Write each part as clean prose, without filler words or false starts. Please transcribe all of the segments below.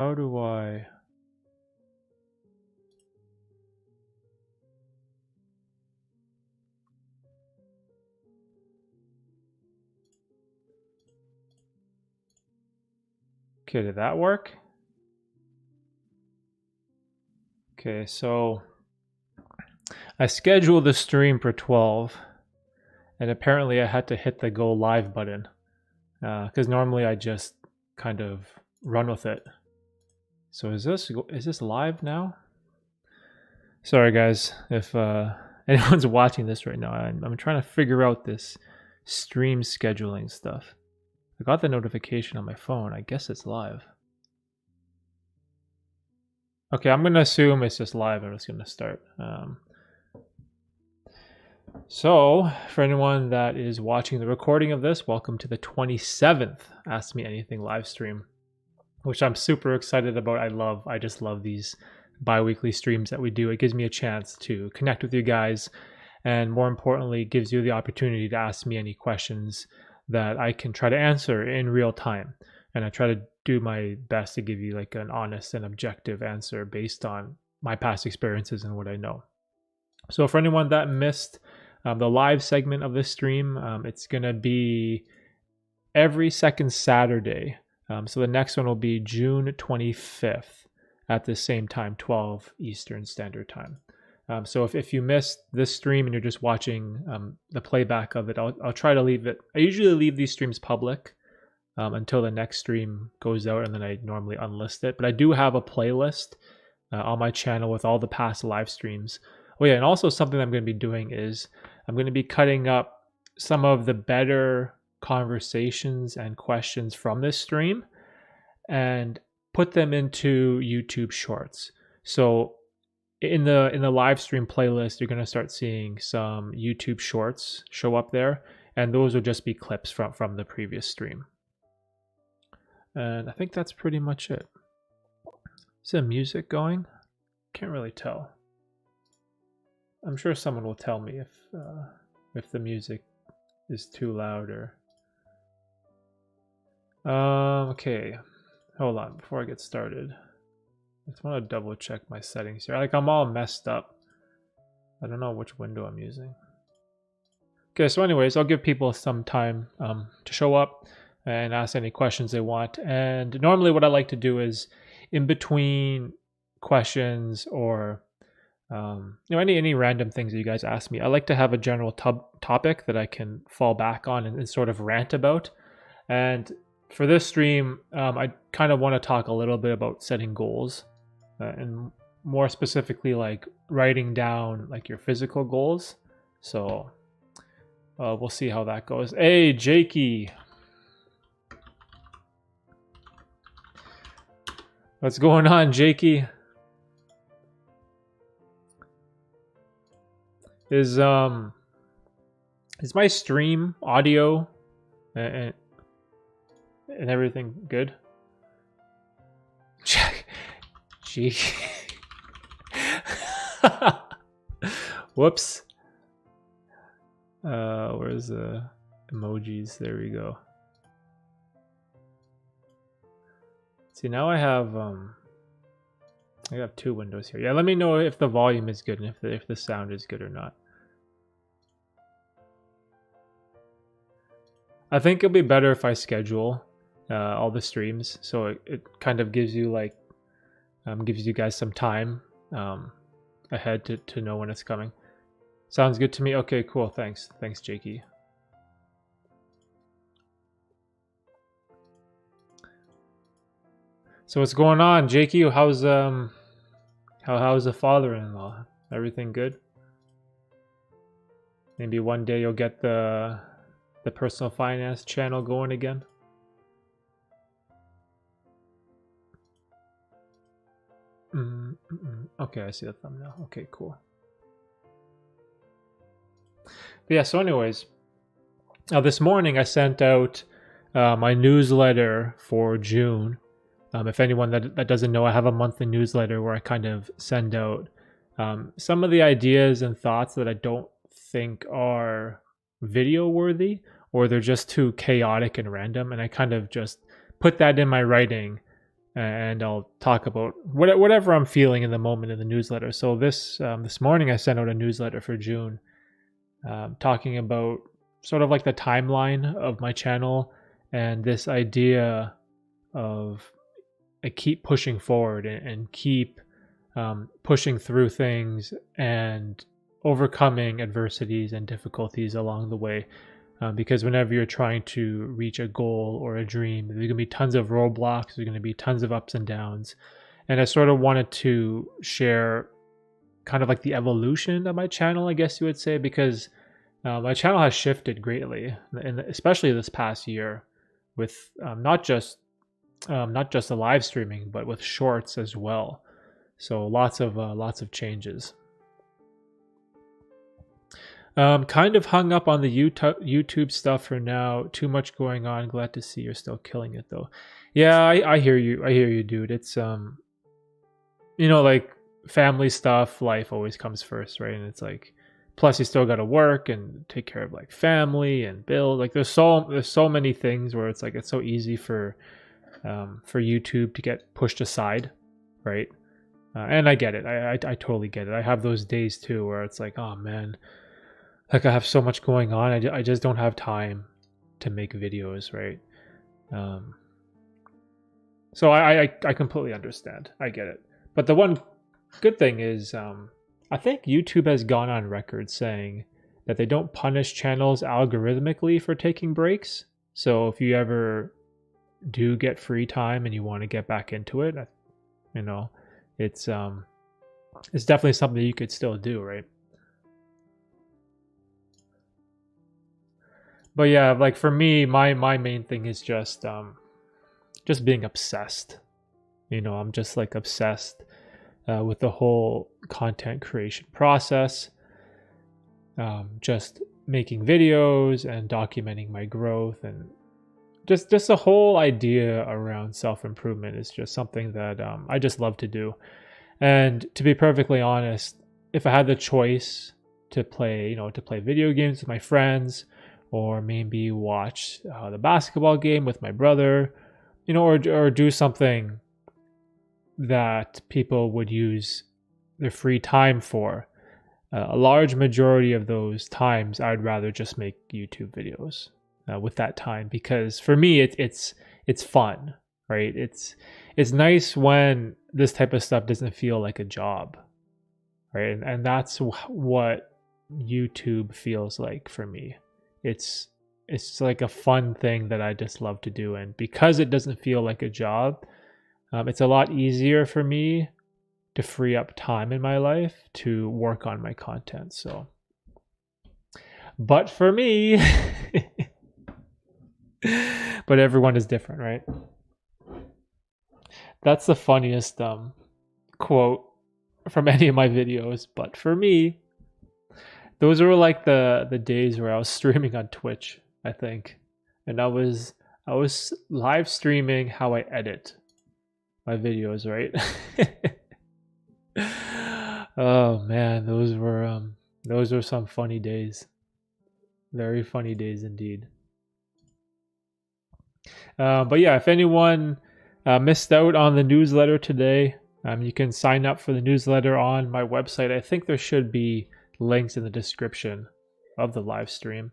How do I... Okay, did that work? Okay, so I scheduled the stream for 12, and apparently I had to hit the go live button because normally I just kind of run with it. So is this live now? Sorry guys, if anyone's watching this right now, I'm trying to figure out this stream scheduling stuff. I got the notification on my phone. I guess it's live. Okay, I'm gonna assume it's just live. I'm just gonna start. So, for anyone that is watching the recording of this, welcome to the 27th Ask Me Anything live stream, which I'm super excited about. I just love these bi-weekly streams that we do. It gives me a chance to connect with you guys, and more importantly, it gives you the opportunity to ask me any questions that I can try to answer in real time. And I try to do my best to give you like an honest and objective answer based on my past experiences and what I know. So for anyone that missed the live segment of this stream, it's going to be every second Saturday. So the next one will be June 25th at the same time, 12 Eastern Standard Time. So if you missed this stream and you're just watching the playback of it, I'll try to leave it. I usually leave these streams public until the next stream goes out, and then I normally unlist it. But I do have a playlist on my channel with all the past live streams. Oh yeah, and also something I'm going to be doing is I'm going to be cutting up some of the better conversations and questions from this stream and put them into YouTube Shorts. So in the live stream playlist, you're going to start seeing some YouTube Shorts show up there, and those will just be clips from the previous stream. And I think that's pretty much it. Is there music going? Can't really tell. I'm sure someone will tell me if the music is too loud or... Okay. Hold on, before I get started. I just want to double check my settings here. Like, I'm all messed up. I don't know which window I'm using. Okay, so anyways, I'll give people some time to show up and ask any questions they want. And normally what I like to do is in between questions or any random things that you guys ask me, I like to have a general topic that I can fall back on and sort of rant about. And for this stream, I kind of want to talk a little bit about setting goals and more specifically like writing down like your physical goals. So we'll see how that goes. Hey, Jakey. What's going on, Jakey? Is my stream audio and everything good? Gee. Whoops. Where's the emojis? There we go. See, now I have two windows here. Yeah, let me know if the volume is good and if the sound is good or not. I think it'll be better if I schedule all the streams, so it kind of gives you like gives you guys some time ahead to know when it's coming. Sounds good to me. Okay, cool. Thanks, Jakey. So what's going on, Jakey? How's the father-in-law? Everything good? Maybe one day you'll get the personal finance channel going again. Okay, I see the thumbnail. Okay, cool. But yeah, so anyways, this morning I sent out my newsletter for June. If anyone that doesn't know, I have a monthly newsletter where I kind of send out some of the ideas and thoughts that I don't think are video worthy, or they're just too chaotic and random, and I kind of just put that in my writing and I'll talk about whatever I'm feeling in the moment in the newsletter. So this morning I sent out a newsletter for June, talking about sort of like the timeline of my channel and this idea of I keep pushing forward and keep pushing through things and overcoming adversities and difficulties along the way. Because whenever you're trying to reach a goal or a dream, there's going to be tons of roadblocks, there's going to be tons of ups and downs. And I sort of wanted to share kind of like the evolution of my channel, I guess you would say, because my channel has shifted greatly, and especially this past year, with not just the live streaming, but with shorts as well. So lots of changes. Kind of hung up on the YouTube stuff for now. Too much going on. Glad to see you're still killing it though. Yeah, I hear you. I hear you, dude. It's like family stuff. Life always comes first, right? And it's like, plus you still got to work and take care of like family and build. Like there's so many things where it's like it's so easy for YouTube to get pushed aside, right? And I get it. I totally get it. I have those days too where it's like, oh man, like I have so much going on. I just don't have time to make videos, right? So I completely understand. I get it. But the one good thing is I think YouTube has gone on record saying that they don't punish channels algorithmically for taking breaks. So if you ever do get free time and you want to get back into it, it's definitely something you could still do, right? But yeah, like for me, my main thing is just being obsessed. I'm just like obsessed with the whole content creation process. Just making videos and documenting my growth, and just the whole idea around self-improvement is just something that I just love to do. And to be perfectly honest, if I had the choice to play video games with my friends, or maybe watch the basketball game with my brother, or do something that people would use their free time for, a large majority of those times I'd rather just make YouTube videos with that time, because for me it's fun, right? It's nice when this type of stuff doesn't feel like a job, right? And that's what YouTube feels like for me. It's like a fun thing that I just love to do, and because it doesn't feel like a job, it's a lot easier for me to free up time in my life to work on my content. So, but for me, but everyone is different, right? That's the funniest quote from any of my videos. But for me, those were like the days where I was streaming on Twitch, I think, and I was live streaming how I edit my videos, right? Oh man, those were some funny days. Very funny days indeed. But yeah, if anyone missed out on the newsletter today, you can sign up for the newsletter on my website. I think there should be links in the description of the live stream.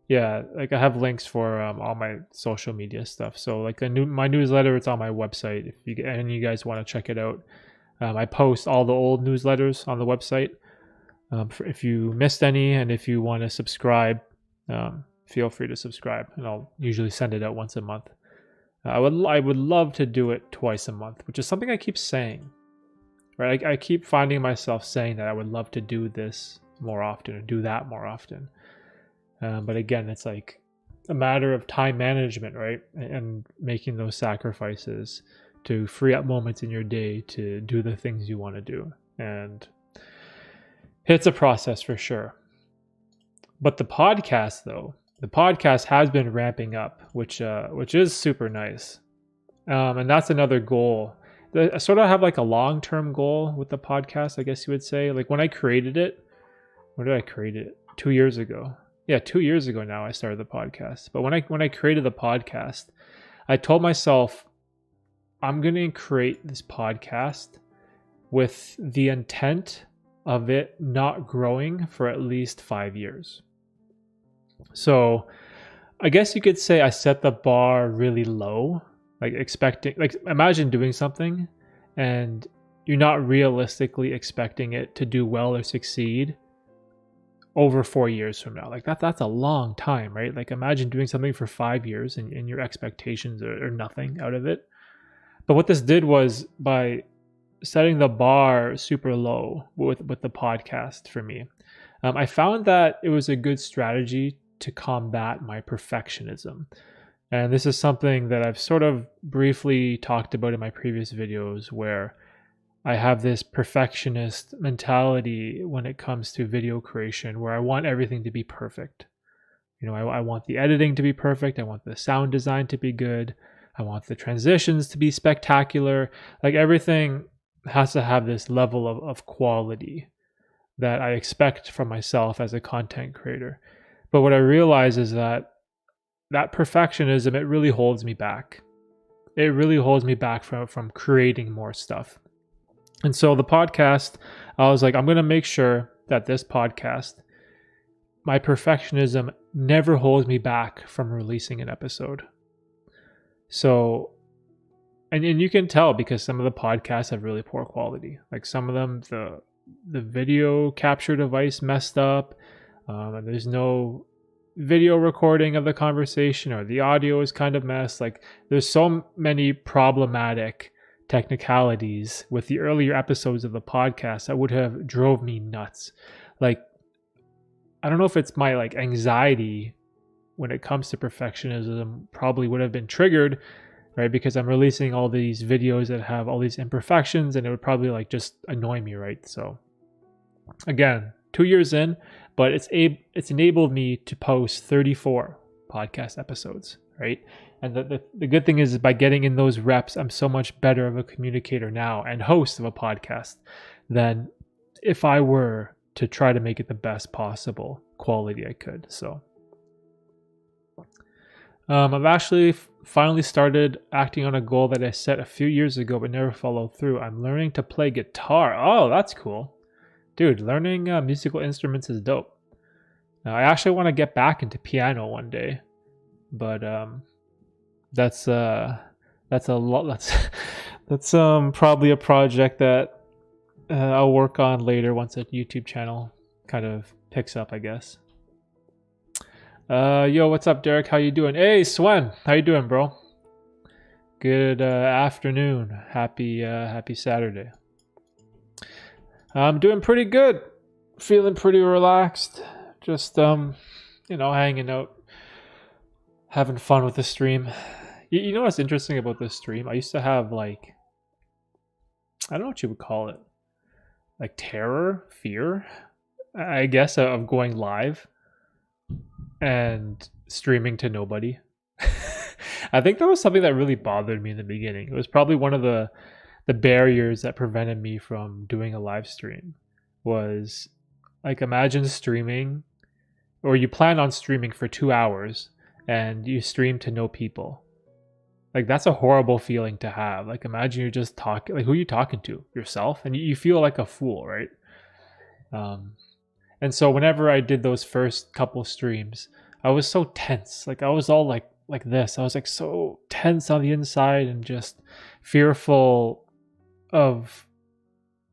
Yeah, like I have links for all my social media stuff. So like my newsletter, it's on my website. If you guys want to check it out, I post all the old newsletters on the website. If you missed any, and if you want to subscribe, feel free to subscribe, and I'll usually send it out once a month. I would love to do it twice a month, which is something I keep saying. Right, I keep finding myself saying that I would love to do this more often or do that more often. But again, it's like a matter of time management, right? And making those sacrifices to free up moments in your day to do the things you want to do. And it's a process for sure. But the podcast, though, has been ramping up, which is super nice. And that's another goal. I sort of have like a long-term goal with the podcast, I guess you would say. Like when I created it, when did I create it? 2 years ago. Yeah, 2 years ago now I started the podcast. But when I created the podcast, I told myself I'm going to create this podcast with the intent of it not growing for at least 5 years. So I guess you could say I set the bar really low, like expecting, like imagine doing something and you're not realistically expecting it to do well or succeed over 4 years from now. Like that's a long time, right? Like imagine doing something for 5 years and your expectations are nothing out of it. But what this did was, by setting the bar super low with the podcast for me, I found that it was a good strategy to combat my perfectionism. And this is something that I've sort of briefly talked about in my previous videos, where I have this perfectionist mentality when it comes to video creation, where I want everything to be perfect. You know, I want the editing to be perfect. I want the sound design to be good. I want the transitions to be spectacular. Like everything has to have this level of quality that I expect from myself as a content creator. But what I realize is that perfectionism, it really holds me back. It really holds me back from creating more stuff. And so the podcast, I was like, I'm going to make sure that this podcast, my perfectionism never holds me back from releasing an episode. So, and you can tell because some of the podcasts have really poor quality. Like some of them, the video capture device messed up. And there's no video recording of the conversation, or the audio is kind of messed. Like there's so many problematic technicalities with the earlier episodes of the podcast that would have drove me nuts. Like, I don't know if it's my like anxiety when it comes to perfectionism probably would have been triggered, right? Because I'm releasing all these videos that have all these imperfections, and it would probably like just annoy me, right? So again, 2 years in, but it's enabled me to post 34 podcast episodes, right? And the good thing is by getting in those reps, I'm so much better of a communicator now and host of a podcast than if I were to try to make it the best possible quality I could. So I've actually finally started acting on a goal that I set a few years ago but never followed through. I'm learning to play guitar. Oh, that's cool. Dude, learning musical instruments is dope. Now, I actually want to get back into piano one day, but that's a lot. That's probably a project that I'll work on later once the YouTube channel kind of picks up, I guess. Yo, what's up, Derek? How you doing? Hey, Swen, how you doing, bro? Good afternoon. Happy Saturday. I'm doing pretty good. Feeling pretty relaxed. Just hanging out, having fun with the stream. You know what's interesting about this stream? I used to have like, I don't know what you would call it, like fear, I guess, of going live and streaming to nobody. I think that was something that really bothered me in the beginning. It was probably one of the barriers that prevented me from doing a live stream. Was like, imagine streaming, or you plan on streaming for 2 hours and you stream to no people. Like that's a horrible feeling to have. Like imagine you're just talking, like who are you talking to? Yourself? And you feel like a fool, right? And so whenever I did those first couple streams, I was so tense. Like I was all like this. I was like so tense on the inside and just fearful of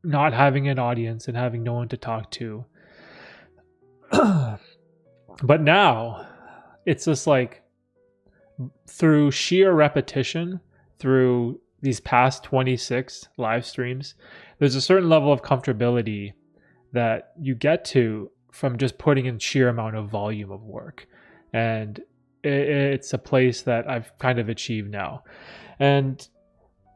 not having an audience and having no one to talk to. But now it's just like, through sheer repetition, through these past 26 live streams, there's a certain level of comfortability that you get to from just putting in sheer amount of volume of work. And it's a place that I've kind of achieved now. And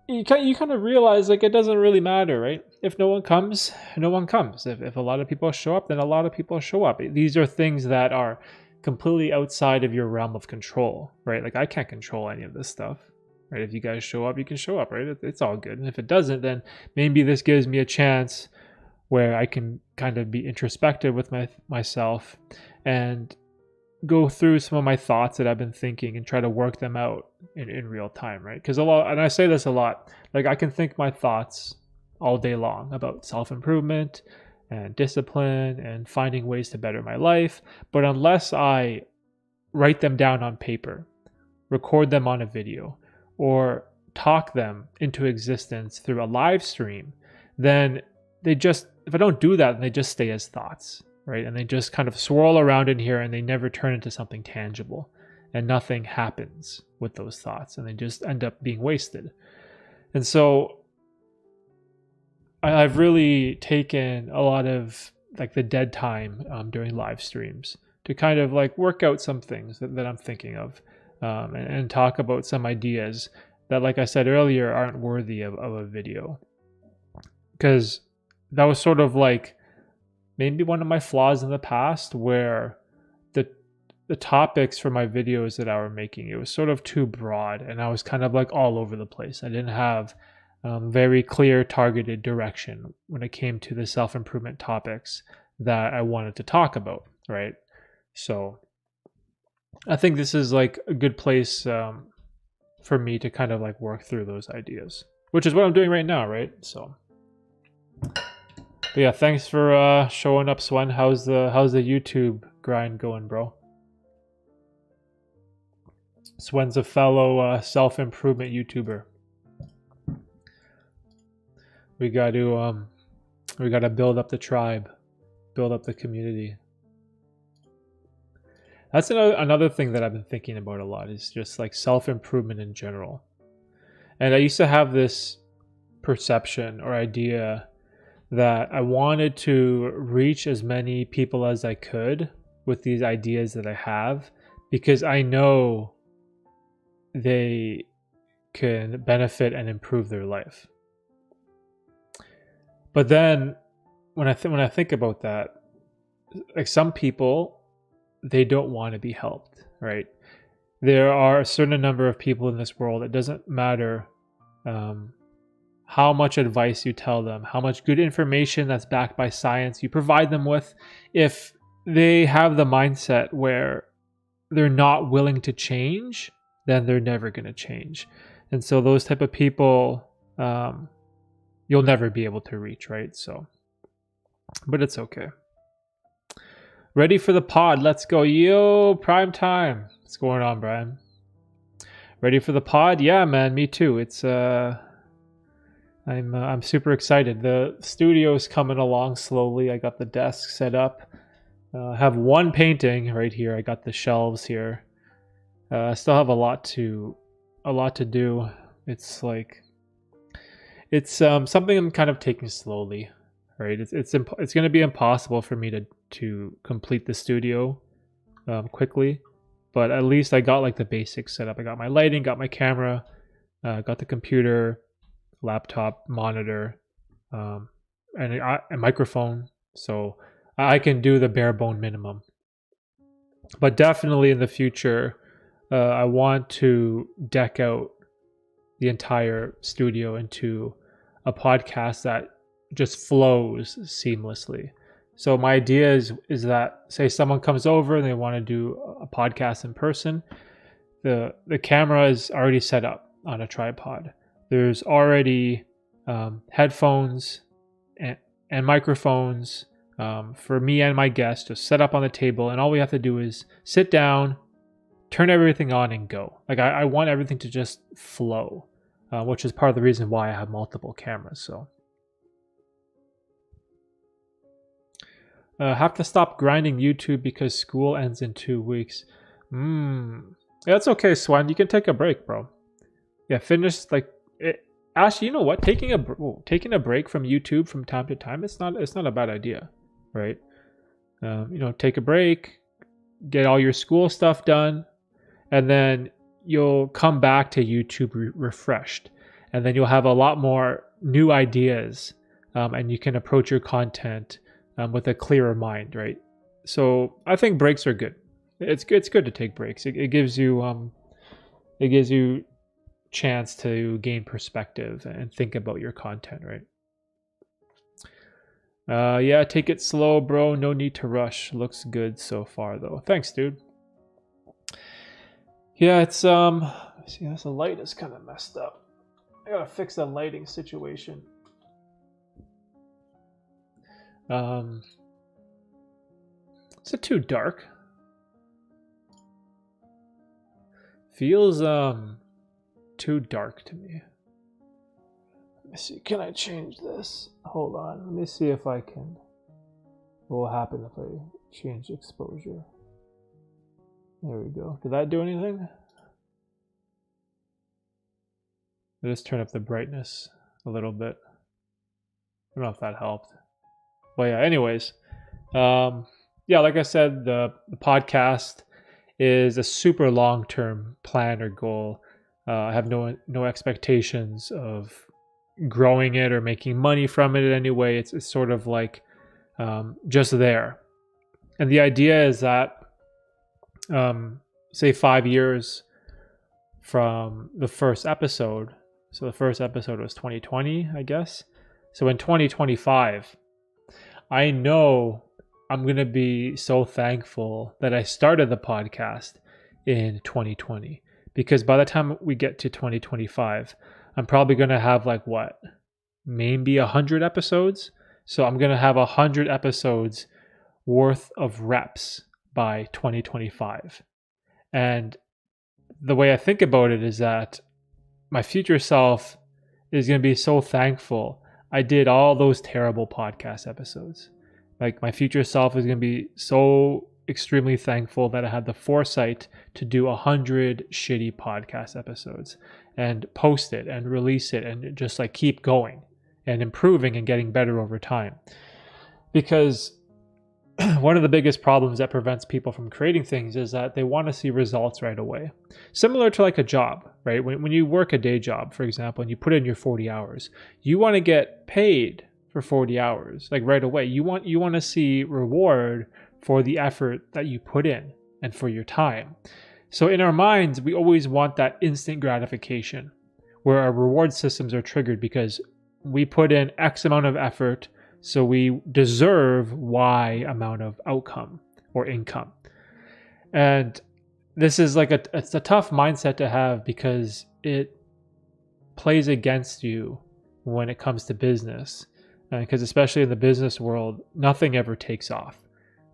you kind of realize like it doesn't really matter, right? If no one comes, no one comes. If a lot of people show up, then a lot of people show up. These are things that are completely outside of your realm of control, right? Like I can't control any of this stuff, right? If you guys show up, you can show up, right? It's all good. And if it doesn't, then maybe this gives me a chance where I can kind of be introspective with myself and go through some of my thoughts that I've been thinking and try to work them out in real time, right? Because a lot, and I say this a lot, like I can think my thoughts all day long about self-improvement and discipline and finding ways to better my life, but unless I write them down on paper, record them on a video, or talk them into existence through a live stream, then they just, if I don't do that, then they just stay as thoughts, right? And they just kind of swirl around in here and they never turn into something tangible, and nothing happens with those thoughts and they just end up being wasted. And so I've really taken a lot of like the dead time during live streams to kind of like work out some things that I'm thinking of, and talk about some ideas that, like I said earlier, aren't worthy of a video. Because that was sort of like maybe one of my flaws in the past, where the topics for my videos that I were making, it was sort of too broad and I was kind of like all over the place. I didn't have very clear targeted direction when it came to the self-improvement topics that I wanted to talk about, right? So I think this is like a good place for me to kind of like work through those ideas, which is what I'm doing right now, right? So, but yeah, thanks for showing up, Swen. How's the YouTube grind going, bro? Swen's a fellow self-improvement YouTuber. We got to build up the tribe, build up the community. That's another thing that I've been thinking about a lot, is just like self-improvement in general. And I used to have this perception or idea that I wanted to reach as many people as I could with these ideas that I have, because I know they can benefit and improve their life. But then when I think about that, like some people, they don't want to be helped, right? There are a certain number of people in this world. It doesn't matter how much advice you tell them, how much good information that's backed by science you provide them with, if they have the mindset where they're not willing to change, then they're never going to change. And so those type of people, you'll never be able to reach, right? So, but it's okay. Ready for the pod? Let's go. Yo, prime time. What's going on, Brian? Ready for the pod? Yeah, man, me too. It's I'm super excited. The studio's coming along slowly. I got the desk set up. I have one painting right here. I got the shelves here. I still have a lot to do. It's like something I'm kind of taking slowly, right? It's going to be impossible for me to complete the studio quickly, but at least I got like the basics set up. I got my lighting, got my camera, got the computer, laptop, monitor, and a microphone, so I can do the bare bone minimum. But definitely in the future, I want to deck out the entire studio into a podcast that just flows seamlessly. So my idea is that, say someone comes over and they want to do a podcast in person, the camera is already set up on a tripod. There's already headphones and microphones for me and my guest just set up on the table, and all we have to do is sit down, turn everything on, and go. Like I want everything to just flow, which is part of the reason why I have multiple cameras. So have to stop grinding YouTube because school ends in 2 weeks. Yeah, that's okay, Swan. You can take a break, bro. Yeah, finish like it. Actually, you know what? Taking a break from YouTube from time to time, it's not a bad idea, right? Take a break, get all your school stuff done, and then you'll come back to YouTube refreshed, and then you'll have a lot more new ideas, and you can approach your content with a clearer mind, right? So I think breaks are good. It's good to take breaks. It gives you chance to gain perspective and think about your content, right? Yeah, take it slow, bro. No need to rush. Looks good so far, though. Thanks, dude. Yeah, it's see, the light is kind of messed up. I gotta fix the lighting situation. Is it too dark? Feels too dark to me. Let me see. Can I change this? Hold on. Let me see if I can. What will happen if I change exposure? There we go. Did that do anything? I just turn up the brightness a little bit. I don't know if that helped. But yeah, anyways. Yeah, like I said, the podcast is a super long-term plan or goal. I have no expectations of growing it or making money from it in any way. It's sort of like just there. And the idea is that, say 5 years from the first episode, so the first episode was 2020, I guess. So in 2025, I know I'm going to be so thankful that I started the podcast in 2020, because by the time we get to 2025, I'm probably going to have like what? Maybe 100 episodes. So I'm going to have 100 episodes worth of reps by 2025. And the way I think about it is that my future self is going to be so thankful I did all those terrible podcast episodes. Like, my future self is going to be so extremely thankful that I had the foresight to do 100 shitty podcast episodes and post it and release it and just like keep going and improving and getting better over time. Because one of the biggest problems that prevents people from creating things is that they want to see results right away. Similar to like a job, right? When you work a day job, for example, and you put in your 40 hours, you want to get paid for 40 hours, like right away. You want to see reward for the effort that you put in and for your time. So in our minds, we always want that instant gratification where our reward systems are triggered because we put in X amount of effort, so we deserve Y amount of outcome or income. And this is like it's a tough mindset to have because it plays against you when it comes to business. Because especially in the business world, nothing ever takes off.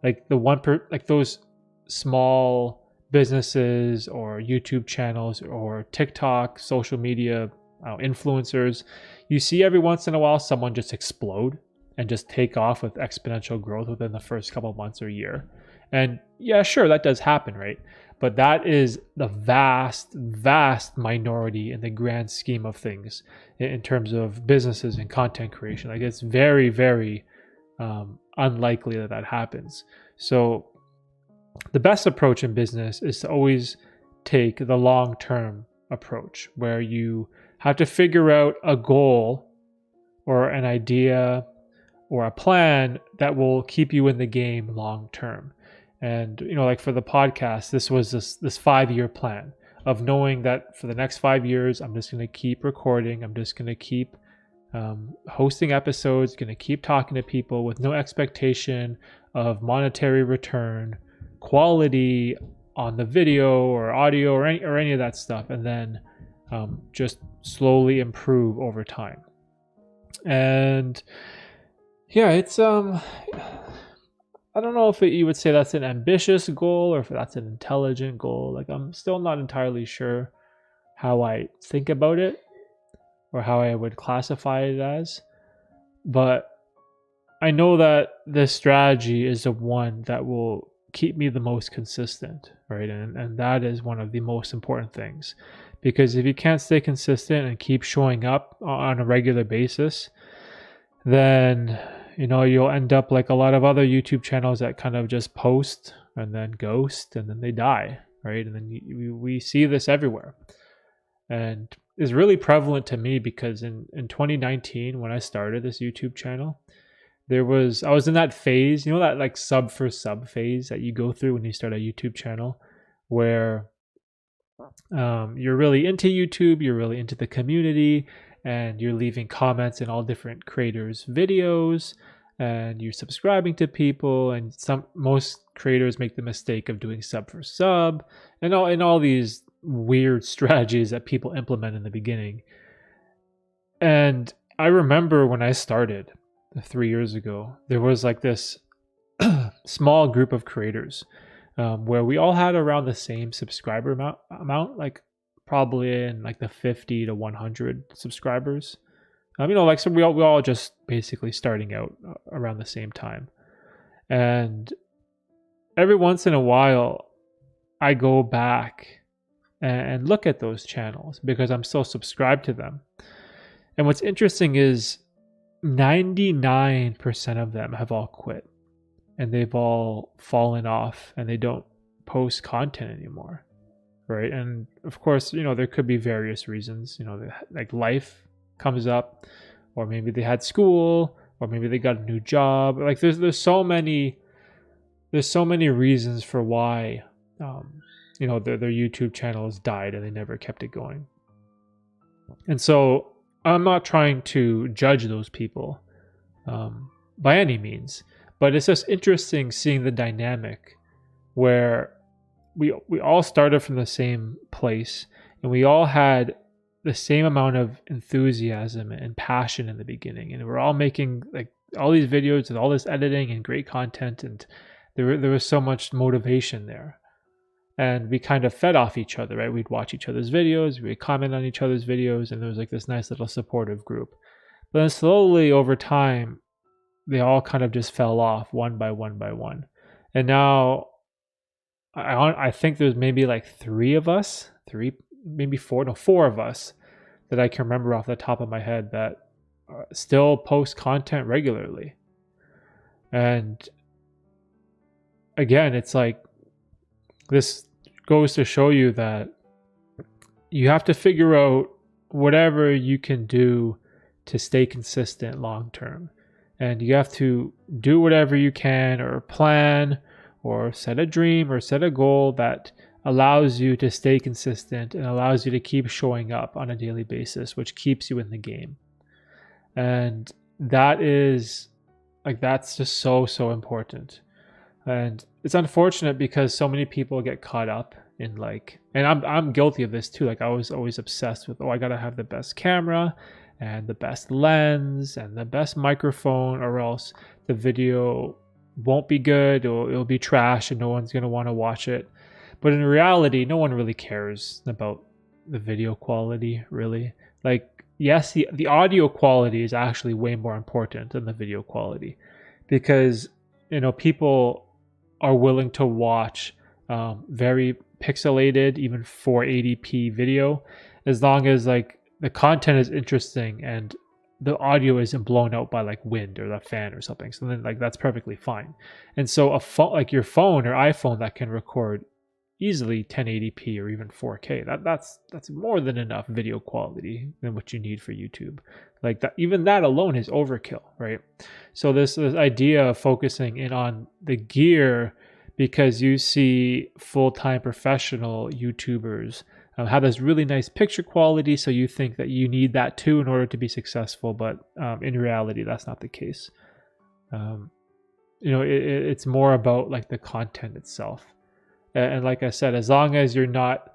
Like those small businesses or YouTube channels or TikTok, social media influencers, you see every once in a while someone just explode and just take off with exponential growth within the first couple of months or year. And yeah, sure, that does happen, right? But that is the vast, vast minority in the grand scheme of things in terms of businesses and content creation. Like, it's very, very unlikely that happens. So the best approach in business is to always take the long-term approach, where you have to figure out a goal or an idea or a plan that will keep you in the game long term. And, like for the podcast, this was this 5-year plan of knowing that for the next 5 years, I'm just going to keep recording. I'm just going to keep hosting episodes, going to keep talking to people with no expectation of monetary return, quality on the video or audio or any of that stuff. And then just slowly improve over time. And yeah, it's I don't know if you would say that's an ambitious goal or if that's an intelligent goal. Like, I'm still not entirely sure how I think about it or how I would classify it as. But I know that this strategy is the one that will keep me the most consistent, right? And that is one of the most important things. Because if you can't stay consistent and keep showing up on a regular basis, then you'll end up like a lot of other YouTube channels that kind of just post and then ghost and then they die, right? And then we see this everywhere. And it's really prevalent to me because in 2019, when I started this YouTube channel, I was in that phase, that like sub for sub phase that you go through when you start a YouTube channel, where you're really into YouTube, you're really into the community, and you're leaving comments in all different creators' videos, and you're subscribing to people, and most creators make the mistake of doing sub for sub, and all these weird strategies that people implement in the beginning. And I remember when I started 3 years ago, there was like this small group of creators where we all had around the same subscriber amount, like probably in like the 50 to 100 subscribers. Like, so we all just basically starting out around the same time. And every once in a while, I go back and look at those channels because I'm still subscribed to them. And what's interesting is 99% of them have all quit and they've all fallen off and they don't post content anymore, right? And of course, there could be various reasons, like life comes up, or maybe they had school, or maybe they got a new job. Like there's so many reasons for why their YouTube channels died and they never kept it going. And so I'm not trying to judge those people by any means, but it's just interesting seeing the dynamic where we all started from the same place and we all had the same amount of enthusiasm and passion in the beginning, and we're all making like all these videos with all this editing and great content, and there was so much motivation there. And we kind of fed off each other, right? We'd watch each other's videos, we'd comment on each other's videos, and there was like this nice little supportive group. But then slowly over time, they all kind of just fell off one by one by one. And now I think there's maybe like four of us that I can remember off the top of my head that still post content regularly. And again, it's like, this goes to show you that you have to figure out whatever you can do to stay consistent long term. And you have to do whatever you can, or plan, or set a dream, or set a goal that allows you to stay consistent and allows you to keep showing up on a daily basis, which keeps you in the game. And that's just so important. And it's unfortunate because so many people get caught up in and I'm guilty of this too. Like I was always obsessed with, I gotta have the best camera and the best lens and the best microphone, or else the video won't be good, or it'll be trash and no one's gonna want to watch it. But in reality, no one really cares about the video quality, really. Like, yes, the audio quality is actually way more important than the video quality, because people are willing to watch very pixelated, even 480p video, as long as like the content is interesting and the audio isn't blown out by like wind or the fan or something. So then like that's perfectly fine. And so a phone, like your phone or iPhone, that can record easily 1080p or even 4K, that's more than enough video quality than what you need for YouTube. Like that, even that alone is overkill, right? So this idea of focusing in on the gear because you see full-time professional YouTubers have this really nice picture quality, so you think that you need that too in order to be successful, but in reality that's not the case. It's more about like the content itself. And like I said, as long as you're not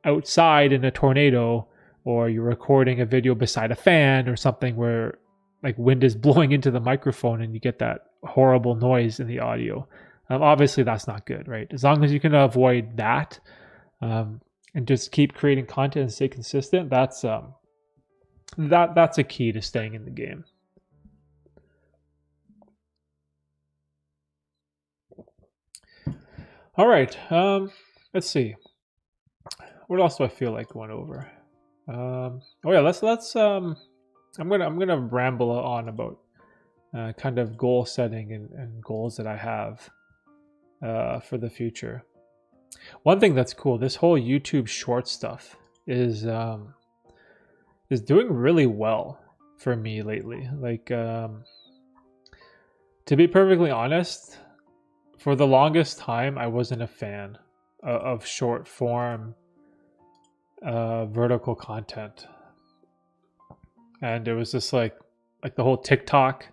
outside in a tornado, or you're recording a video beside a fan or something where like wind is blowing into the microphone and you get that horrible noise in the audio, obviously that's not good, right? As long as you can avoid that and just keep creating content and stay consistent, that's a key to staying in the game. All right, let's see. What else do I feel like going over? Let's I'm gonna ramble on about kind of goal setting and goals that I have for the future. One thing that's cool, this whole YouTube short stuff is doing really well for me lately. Like, to be perfectly honest, for the longest time, I wasn't a fan of short form vertical content. And it was just like the whole TikTok,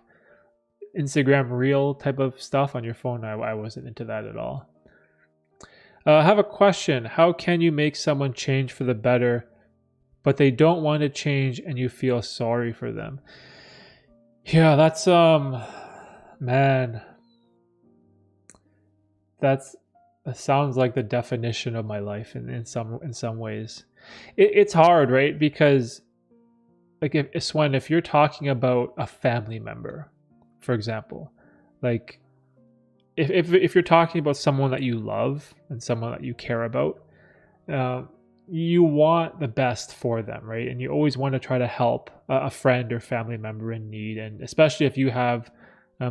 Instagram reel type of stuff on your phone. I wasn't into that at all. I have a question. How can you make someone change for the better, but they don't want to change and you feel sorry for them? Yeah, that's man, that's that sounds like the definition of my life in some ways. It's hard, right? Because like if you're talking about a family member, for example, like if you're talking about someone that you love and someone that you care about, uh, you want the best for them, right? And you always want to try to help a friend or family member in need, and especially if you have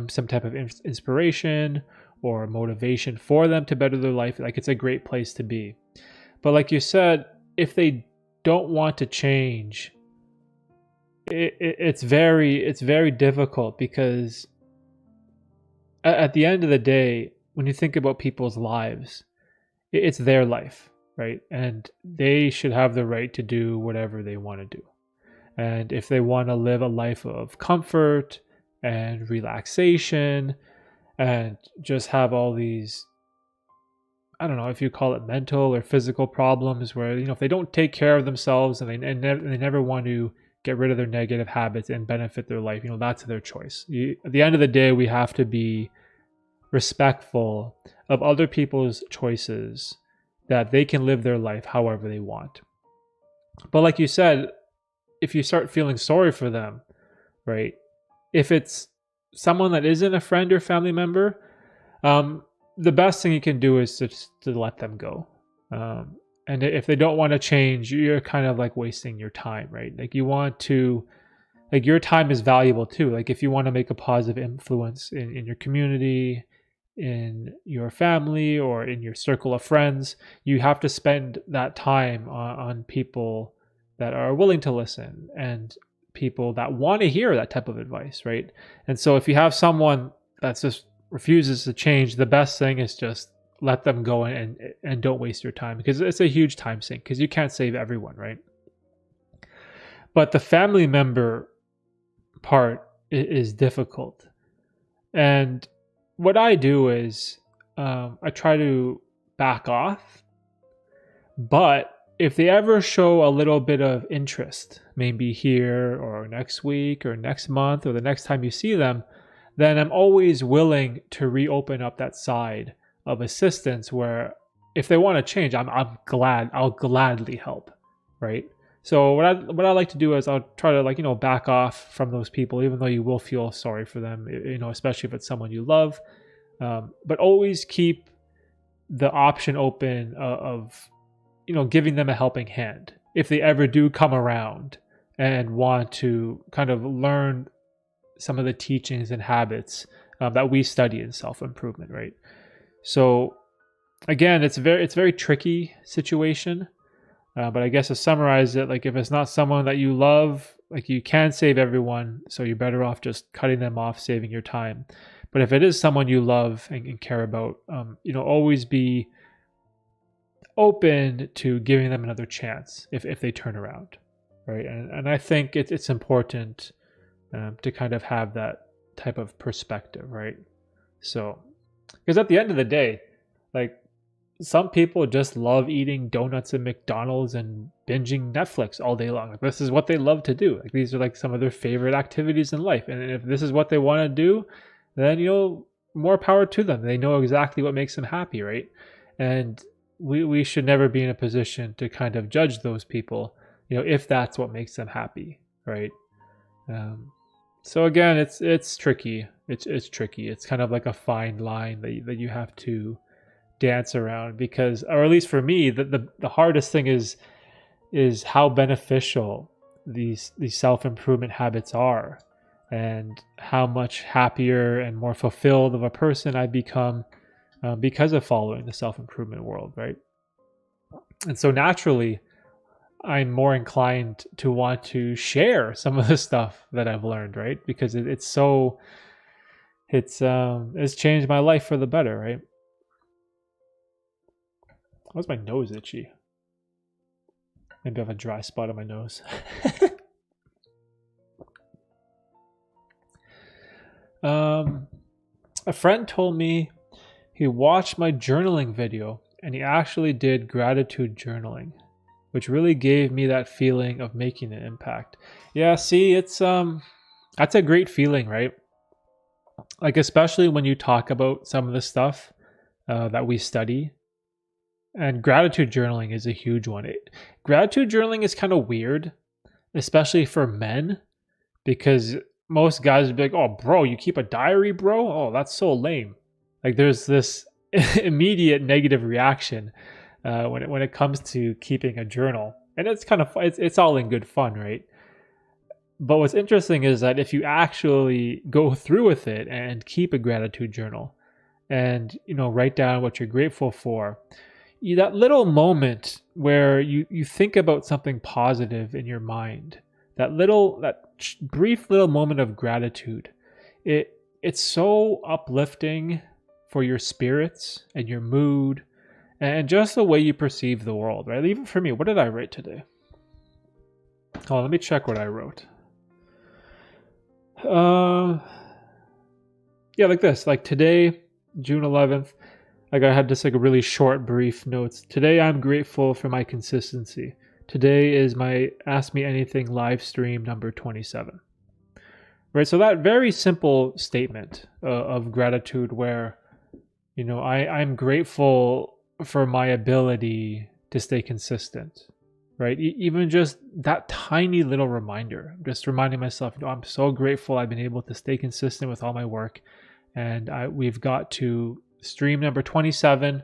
some type of inspiration or motivation for them to better their life, like it's a great place to be. But like you said, if they don't want to change, it's very difficult because at the end of the day, when you think about people's lives, it's their life, right? And they should have the right to do whatever they want to do. And if they want to live a life of comfort and relaxation and just have all these, I don't know if you call it mental or physical problems where, if they don't take care of themselves and they never want to get rid of their negative habits and benefit their life, that's their choice. At the end of the day, we have to be respectful of other people's choices, that they can live their life however they want. But like you said, if you start feeling sorry for them, right? If it's someone that isn't a friend or family member, the best thing you can do is just to let them go. And if they don't want to change, you're kind of like wasting your time, right? Like your time is valuable too. Like if you want to make a positive influence in your community, in your family, or in your circle of friends, you have to spend that time on people that are willing to listen and people that want to hear that type of advice, right? And so if you have someone that just refuses to change, the best thing is just let them go and don't waste your time, because it's a huge time sink, because you can't save everyone, right? But the family member part is difficult. And what I do is I try to back off. But if they ever show a little bit of interest, maybe here or next week or next month or the next time you see them, then I'm always willing to reopen up that side of assistance where if they want to change, I'll gladly help, right? So what I like to do is I'll try to back off from those people, even though you will feel sorry for them, especially if it's someone you love. But always keep the option open of giving them a helping hand if they ever do come around and want to kind of learn some of the teachings and habits that we study in self-improvement, right? So again, it's a very tricky situation. But I guess to summarize it, like if it's not someone that you love, like you can save everyone, so you're better off just cutting them off, saving your time. But if it is someone you love and care about, always be open to giving them another chance if they turn around, right? And I think it's important to kind of have that type of perspective, right? So, because at the end of the day, like some people just love eating donuts at McDonald's and binging Netflix all day long. Like, this is what they love to do. Like these are like some of their favorite activities in life. And if this is what they want to do, then more power to them. They know exactly what makes them happy, right? And we should never be in a position to kind of judge those people, if that's what makes them happy, right? So again, it's tricky. It's tricky. It's kind of like a fine line that you have to dance around, because, or at least for me, the hardest thing is how beneficial these self-improvement habits are, and how much happier and more fulfilled of a person I become because of following the self-improvement world, right? And so naturally, I'm more inclined to want to share some of the stuff that I've learned, right? Because it's changed my life for the better, right? Why's my nose itchy? Maybe I have a dry spot on my nose. A friend told me he watched my journaling video and he actually did gratitude journaling, which really gave me that feeling of making an impact. Yeah, see, it's that's a great feeling, right? Like, especially when you talk about some of the stuff that we study. And gratitude journaling is a huge one. Gratitude journaling is kind of weird, especially for men, because most guys would be like, "Oh, bro, you keep a diary, bro? Oh, that's so lame." Like, there's this immediate negative reaction when it comes to keeping a journal, and it's kind of it's all in good fun, right? But what's interesting is that if you actually go through with it and keep a gratitude journal, and write down what you're grateful for, that little moment where you think about something positive in your mind, that brief little moment of gratitude, it's so uplifting for your spirits and your mood and just the way you perceive the world, right? Even for me, what did I write today? Oh, let me check what I wrote. Yeah, like this. Like today, June 11th, like I had just like a really short, brief notes. Today, I'm grateful for my consistency. Today is my Ask Me Anything live stream number 27. Right, so that very simple statement of gratitude where, I'm grateful for my ability to stay consistent, right? Even just that tiny little reminder, just reminding myself, I'm so grateful I've been able to stay consistent with all my work. And we've got to stream number 27.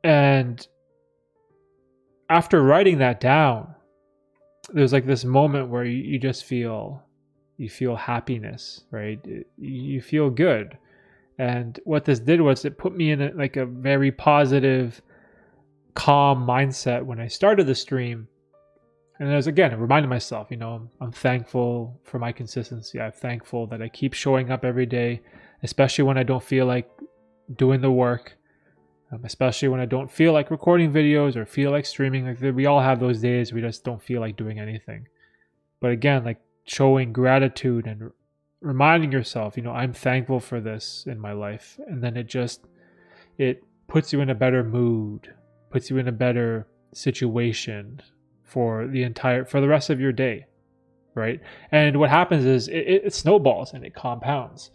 And after writing that down, there's like this moment where you just feel happiness, right? You feel good. And what this did was it put me in a very positive, calm mindset when I started the stream. And I was, again, reminding myself, I'm thankful for my consistency. I'm thankful that I keep showing up every day, especially when I don't feel like doing the work, especially when I don't feel like recording videos or feel like streaming. Like, we all have those days we just don't feel like doing anything. But again, like showing gratitude and reminding yourself, I'm thankful for this in my life. And then it puts you in a better mood, puts you in a better situation for the rest of your day, right? And what happens is it snowballs and it compounds.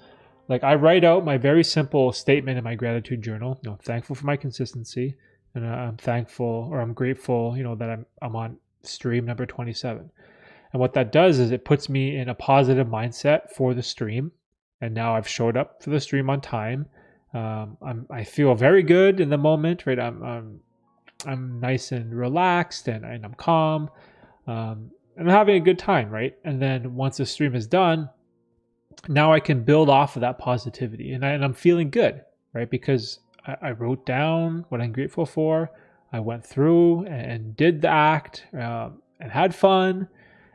Like, I write out my very simple statement in my gratitude journal. I'm thankful for my consistency, and I'm thankful, or I'm grateful, that I'm on stream number 27. And what that does is it puts me in a positive mindset for the stream. And now I've showed up for the stream on time. I feel very good in the moment, right? I'm nice and relaxed, and I'm calm, and I'm having a good time, right? And then once the stream is done, now I can build off of that positivity, and I'm feeling good, right? Because I wrote down what I'm grateful for. I went through and did the act, and had fun.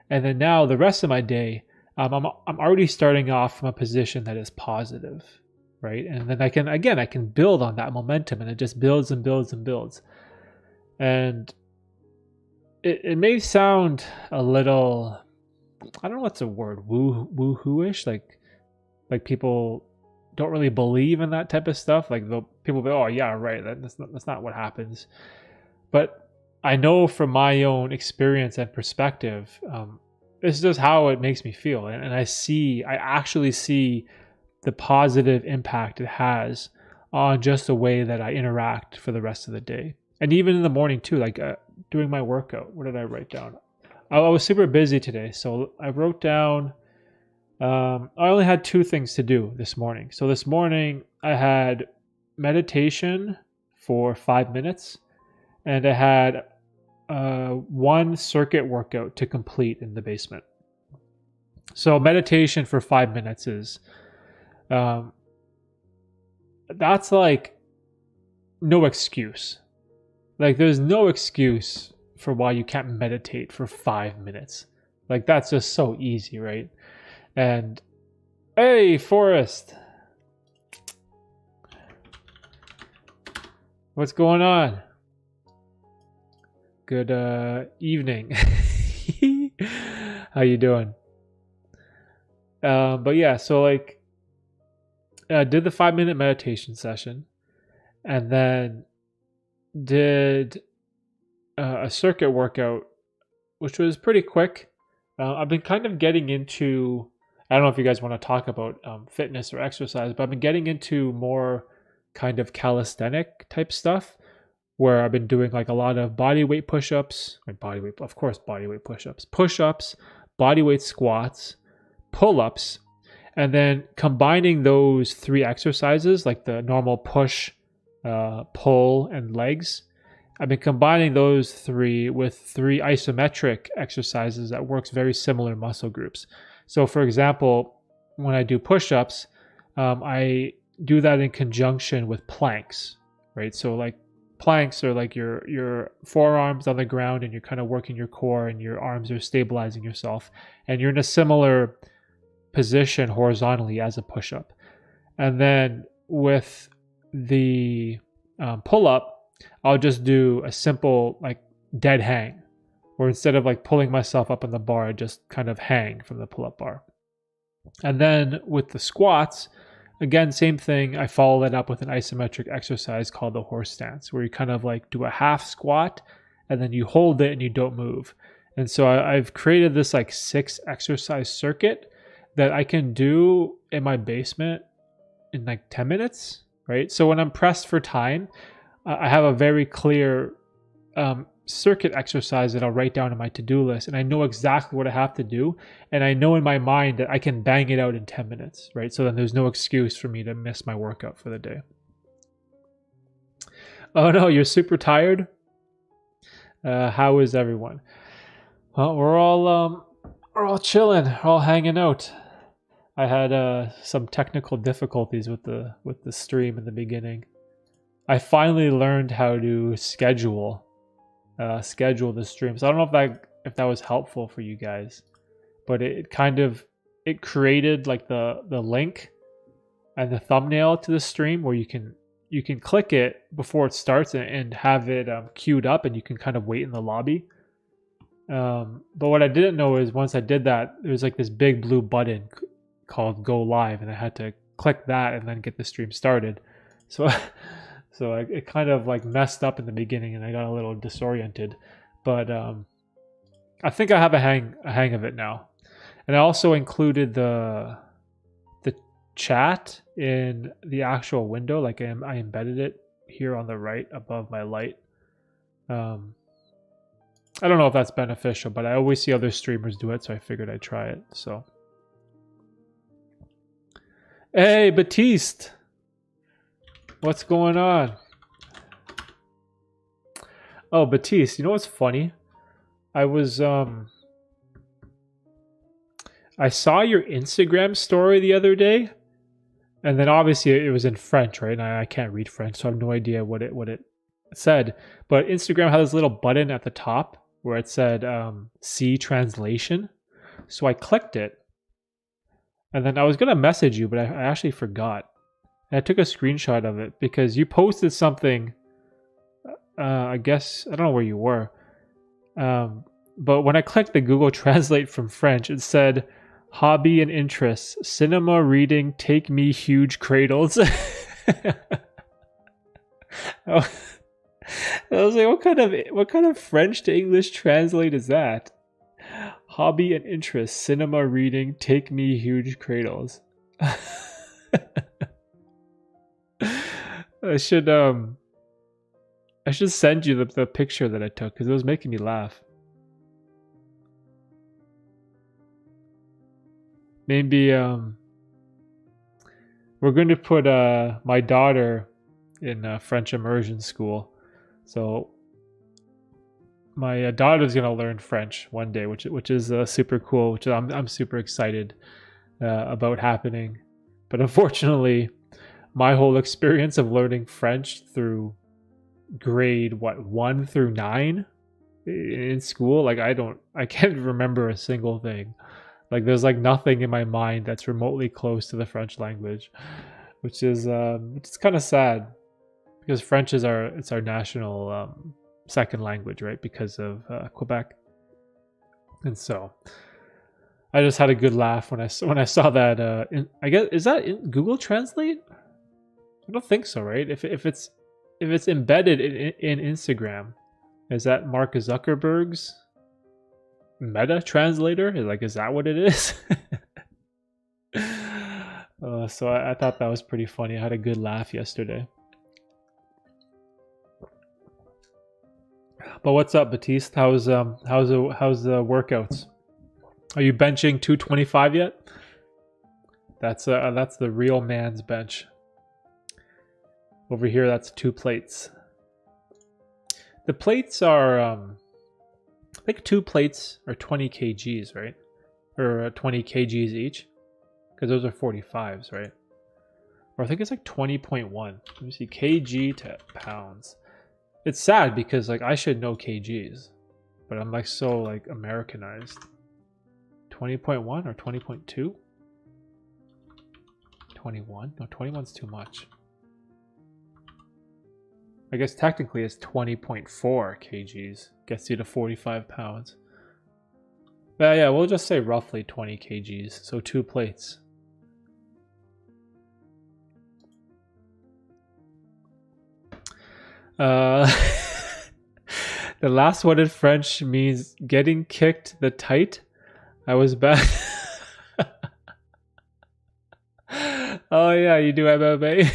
And then now the rest of my day, I'm already starting off from a position that is positive, right? And then I can build on that momentum, and it just builds and builds and builds. And it may sound a little, I don't know what's a word, woo-hoo-ish, like people don't really believe in that type of stuff. Like, people be, oh yeah, right, that's not what happens. But I know from my own experience and perspective, this is just how it makes me feel. And I actually see the positive impact it has on just the way that I interact for the rest of the day. And even in the morning too, like doing my workout. What did I write down? I was super busy today. So I wrote down, I only had 2 things to do this morning. So this morning I had meditation for 5 minutes, and I had 1 circuit workout to complete in the basement. So meditation for 5 minutes is, that's like no excuse. Like, there's no excuse for why you can't meditate for 5 minutes. Like, that's just so easy, right? And hey, Forrest, what's going on? Good evening. How you doing? But yeah, so like, I did the 5-minute meditation session, and then did a circuit workout, which was pretty quick. I've been kind of getting into, I don't know if you guys want to talk about fitness or exercise, but I've been getting into more kind of calisthenic type stuff where I've been doing like a lot of body weight push-ups, of course, body weight push-ups, body weight squats, pull-ups, and then combining those three exercises, like the normal push, pull, and legs. I've been combining those three with three isometric exercises that works very similar muscle groups. So for example, when I do push-ups, I do that in conjunction with planks, right? So like planks are like your forearms on the ground and you're kind of working your core and your arms are stabilizing yourself. And you're in a similar position horizontally as a push-up. And then with the pull-up, I'll just do a simple like dead hang, where instead of like pulling myself up on the bar, I just kind of hang from the pull-up bar. And then with the squats, again, same thing. I follow that up with an isometric exercise called the horse stance, where you kind of like do a half squat and then you hold it and you don't move. And so I've created this like 6 exercise circuit that I can do in my basement in like 10 minutes, right? So when I'm pressed for time, I have a very clear circuit exercise that I'll write down on my to-do list, and I know exactly what I have to do, and I know in my mind that I can bang it out in 10 minutes, right? So then there's no excuse for me to miss my workout for the day. Oh no, you're super tired? How is everyone? Well, we're all chilling, we're all hanging out. I had some technical difficulties with the stream in the beginning. I finally learned how to schedule the stream. So I don't know if that was helpful for you guys, but it created like the link and the thumbnail to the stream where you can click it before it starts and have it queued up, and you can kind of wait in the lobby. But what I didn't know is once I did that, there was like this big blue button called Go Live, and I had to click that and then get the stream started. So it kind of like messed up in the beginning, and I got a little disoriented. But I think I have a hang of it now. And I also included the chat in the actual window. Like I embedded it here on the right above my light. I don't know if that's beneficial, but I always see other streamers do it, so I figured I'd try it. So, hey, Batiste. What's going on? Oh, Batiste, you know what's funny? I saw your Instagram story the other day, and then obviously it was in French, right? And I can't read French, so I have no idea what it said. But Instagram had this little button at the top where it said see translation. So I clicked it, and then I was gonna message you, but I actually forgot. I took a screenshot of it because you posted something. I guess I don't know where you were, but when I clicked the Google Translate from French, it said hobby and interests: cinema, reading, take me huge cradles. I was like, what kind of French to English translate is that? Hobby and interests: cinema, reading, take me huge cradles. I should send you the picture that I took because it was making me laugh. Maybe we're going to put my daughter in French immersion school, so my daughter's going to learn French one day, which is super cool. Which I'm super excited about happening, but unfortunately, my whole experience of learning French through grade 1 through 9 in school, like I can't remember a single thing. Like there's like nothing in my mind that's remotely close to the French language, which is kind of sad because French is our national second language, right? Because of Quebec, and so I just had a good laugh when I saw that. I guess is that in Google Translate? I don't think so, right? If it's embedded in Instagram, is that Mark Zuckerberg's meta translator? Is that what it is? So I thought that was pretty funny. I had a good laugh yesterday. But what's up, Batiste? How's the workouts? Are you benching 225 yet? That's the real man's bench. Over here, that's 2 plates. The plates are, I think 2 plates are 20 kgs, right? Or 20 kgs each, because those are 45s, right? Or I think it's like 20.1. Let me see, kg to pounds. It's sad because like I should know kgs, but I'm like so like Americanized. 20.1 or 20.2? 21? No, 21's too much. I guess technically it's 20.4 kgs. Gets you to 45 pounds. But yeah, we'll just say roughly 20 kgs. So 2 plates. The last one in French means getting kicked the tight. I was back. Oh yeah, you do MMA.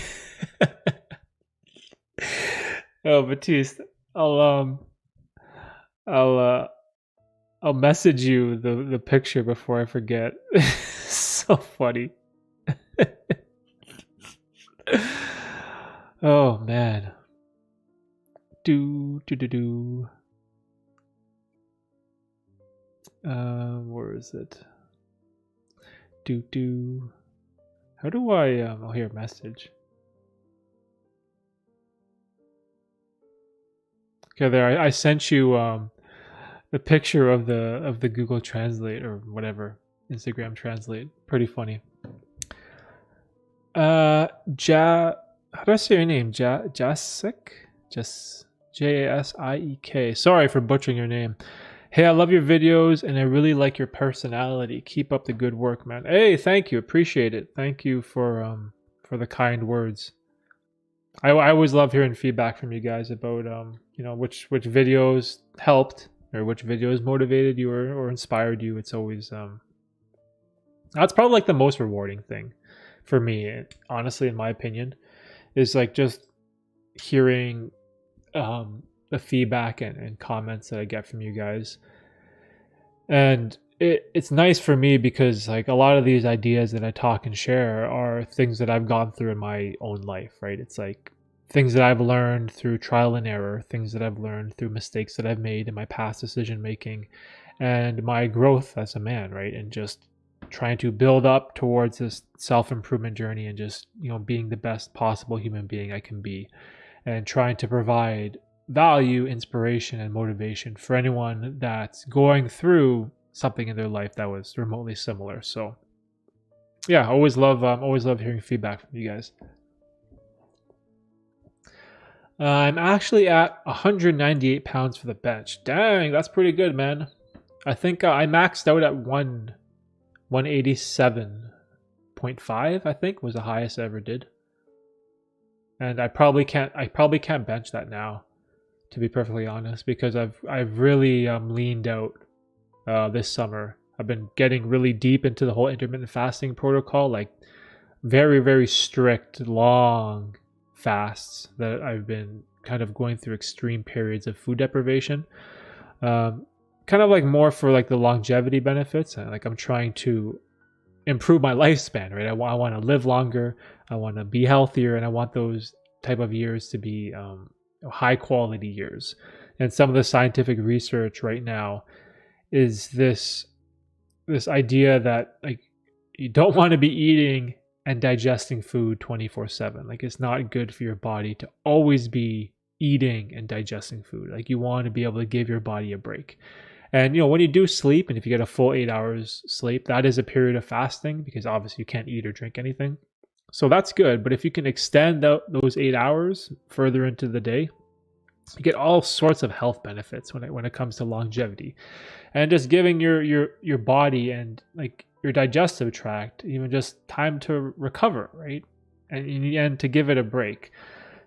Oh, Batiste, I'll message you the picture before I forget. So funny. Oh man. Where is it? How do I oh, here, message. Okay, there I sent you the picture of the Google Translate or whatever, Instagram Translate. Pretty funny. How do I say your name? Jasiek? Jasiek. Sorry for butchering your name. Hey, I love your videos and I really like your personality. Keep up the good work, man. Hey, thank you. Appreciate it. Thank you for the kind words. I always love hearing feedback from you guys about you know, which videos helped or which videos motivated you or inspired you. It's always that's probably like the most rewarding thing for me, honestly, in my opinion, is like just hearing the feedback and comments that I get from you guys. And it's nice for me because like a lot of these ideas that I talk and share are things that I've gone through in my own life, right? It's like things that I've learned through trial and error, things that I've learned through mistakes that I've made in my past decision making and my growth as a man, right? And just trying to build up towards this self-improvement journey and just, you know, being the best possible human being I can be and trying to provide value, inspiration, and motivation for anyone that's going through something in their life that was remotely similar. So yeah, always love hearing feedback from you guys. I'm actually at 198 pounds for the bench. Dang, that's pretty good, man. I think I maxed out at 187.5, I think was the highest I ever did. And I probably can't bench that now, to be perfectly honest, because I've really leaned out this summer. I've been getting really deep into the whole intermittent fasting protocol, like very, very strict, long fasts that I've been kind of going through extreme periods of food deprivation. Kind of like more for like the longevity benefits. Like I'm trying to improve my lifespan, right? I want to live longer. I want to be healthier, and I want those type of years to be high quality years. And some of the scientific research right now is this idea that like you don't want to be eating and digesting food 24/7. Like it's not good for your body to always be eating and digesting food. Like you want to be able to give your body a break. And you know, when you do sleep, and if you get a full 8 hours sleep, that is a period of fasting because obviously you can't eat or drink anything. So that's good. But if you can extend those 8 hours further into the day, you get all sorts of health benefits when it comes to longevity, and just giving your body and like your digestive tract even just time to recover, right? And to give it a break.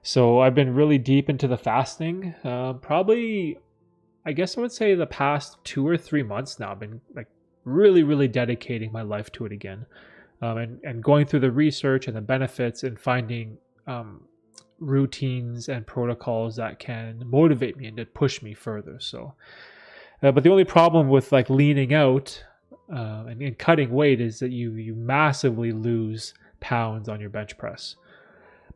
So I've been really deep into the fasting. Probably, I guess I would say the past 2 or 3 months now. I've been like really, really dedicating my life to it again, and going through the research and the benefits and finding routines and protocols that can motivate me and to push me further. So, but the only problem with like leaning out and cutting weight is that you massively lose pounds on your bench press.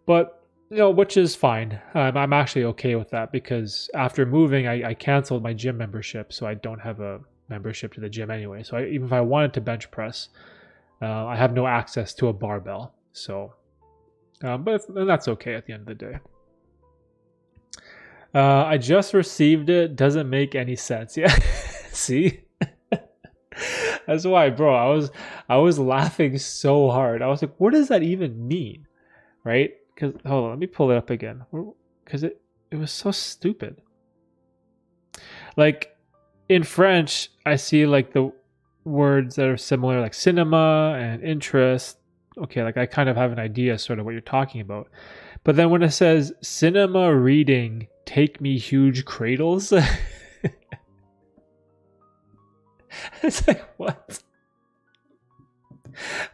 But which is fine. I'm actually okay with that because after moving, I canceled my gym membership, so I don't have a membership to the gym anyway. So even if I wanted to bench press, I have no access to a barbell. So, but that's okay at the end of the day. I just received it. Doesn't make any sense. Yeah, see. That's why, bro. I was laughing so hard. I was like, "What does that even mean?" Right? Because hold on, let me pull it up again. Because it was so stupid. Like in French, I see like the words that are similar, like cinema and interest. Okay, like I kind of have an idea, sort of what you're talking about. But then when it says cinema reading, take me huge cradles. It's like, what?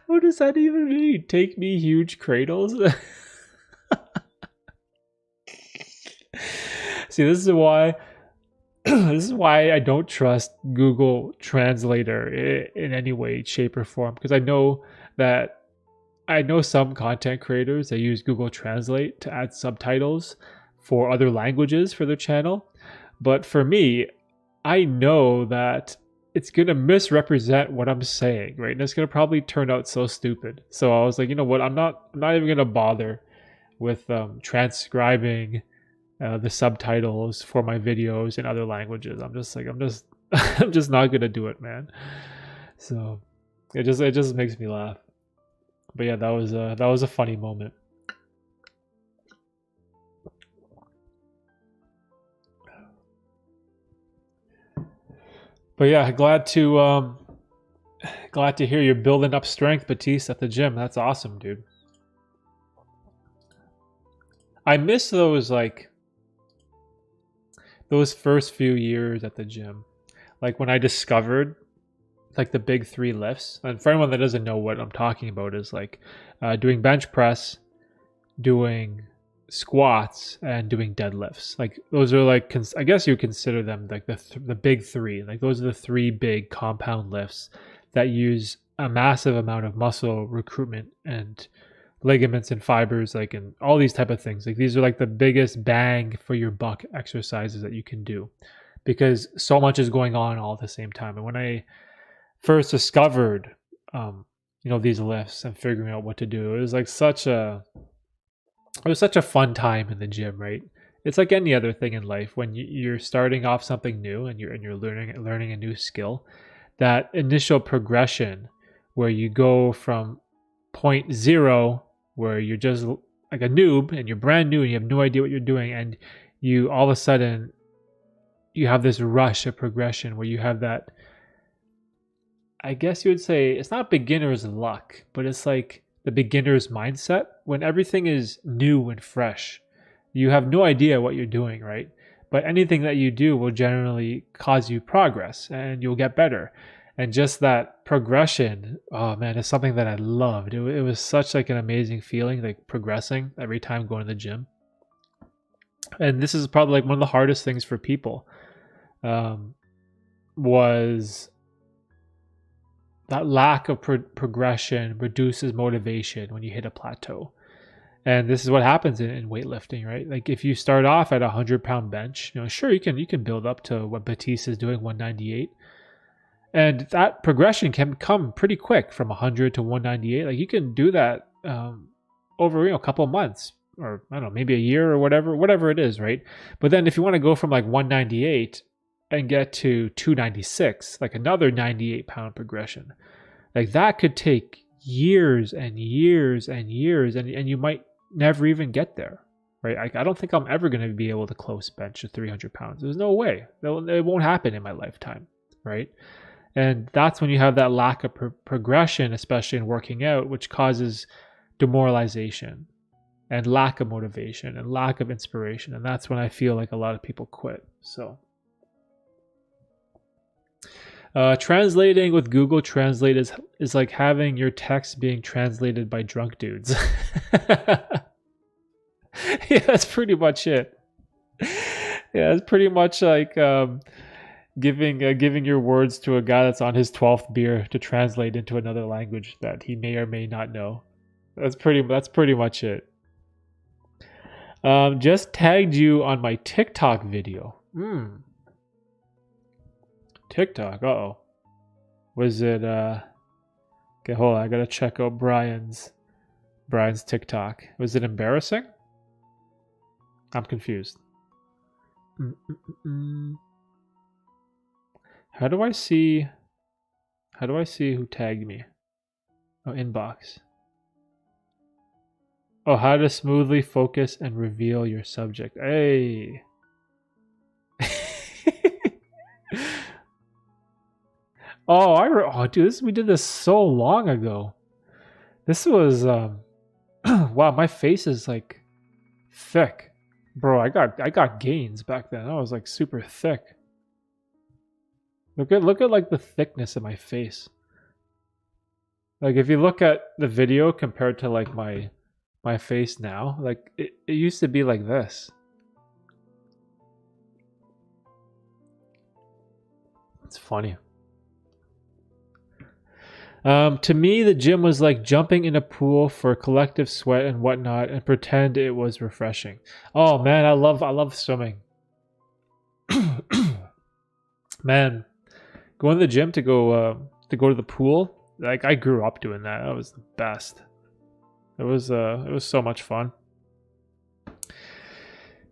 What does that even mean? Take me huge cradles? See, this is why I don't trust Google Translator in any way, shape, or form. Because I know some content creators that use Google Translate to add subtitles for other languages for their channel. But for me, I know that it's going to misrepresent what I'm saying, right? And it's going to probably turn out so stupid. So I was like, you know what? I'm not even going to bother with transcribing the subtitles for my videos in other languages. I'm just I'm just not going to do it, man. So it just makes me laugh. But yeah, that was a funny moment. But yeah, glad to hear you're building up strength, Batiste, at the gym. That's awesome, dude. I miss those first few years at the gym. Like when I discovered like the big 3 lifts. And for anyone that doesn't know what I'm talking about, is like doing bench press, doing squats, and doing deadlifts. Like those are like, I guess you consider them like the big 3. Like those are the 3 big compound lifts that use a massive amount of muscle recruitment and ligaments and fibers, like, and all these type of things. Like these are like the biggest bang for your buck exercises that you can do, because so much is going on all at the same time. And when I first discovered these lifts and figuring out what to do, it was such a fun time in the gym, right? It's like any other thing in life. When you're starting off something new and you're learning a new skill, that initial progression where you go from point 0, where you're just like a noob and you're brand new and you have no idea what you're doing, and you all of a sudden you have this rush of progression where you have that, I guess you would say, it's not beginner's luck, but it's like the beginner's mindset. When everything is new and fresh, you have no idea what you're doing, right? But anything that you do will generally cause you progress and you'll get better. And just that progression, oh man, is something that I loved. It was such like an amazing feeling, like progressing every time going to the gym. And this is probably like one of the hardest things for people, was that lack of progression reduces motivation when you hit a plateau. And this is what happens in weightlifting, right? Like if you start off at 100-pound bench, sure, you can build up to what Batiste is doing, 198. And that progression can come pretty quick from 100 to 198. Like you can do that over a couple of months, or I don't know, maybe a year or whatever it is, right? But then if you want to go from like 198 and get to 296, like another 98-pound progression, like that could take years and years and years, and you might never even get there, right? I don't think I'm ever going to be able to close bench to 300 pounds. There's no way. It won't happen in my lifetime, right? And that's when you have that lack of progression, especially in working out, which causes demoralization. and lack of motivation and lack of inspiration. And that's when I feel like a lot of people quit. So translating with Google Translate is like having your text being translated by drunk dudes. Yeah, that's pretty much it. Yeah, it's pretty much like giving your words to a guy that's on his 12th beer to translate into another language that he may or may not know. That's pretty much it. Just tagged you on my TikTok video. TikTok. Uh-oh. Was it okay, hold on, I gotta check out Brian's TikTok. Was it embarrassing? I'm confused. How do I see who tagged me? Oh, inbox. Oh, how to smoothly focus and reveal your subject. Hey. Oh, dude, we did this so long ago. This was wow, my face is like thick. Bro, I got gains back then. I was like super thick. Look at like the thickness of my face. Like if you look at the video compared to like my face now, like it used to be like this. It's funny. To me, the gym was like jumping in a pool for collective sweat and whatnot, and pretend it was refreshing. Oh man, I love swimming. Man, going to the gym to go to the pool, like I grew up doing that. That was the best. It was so much fun.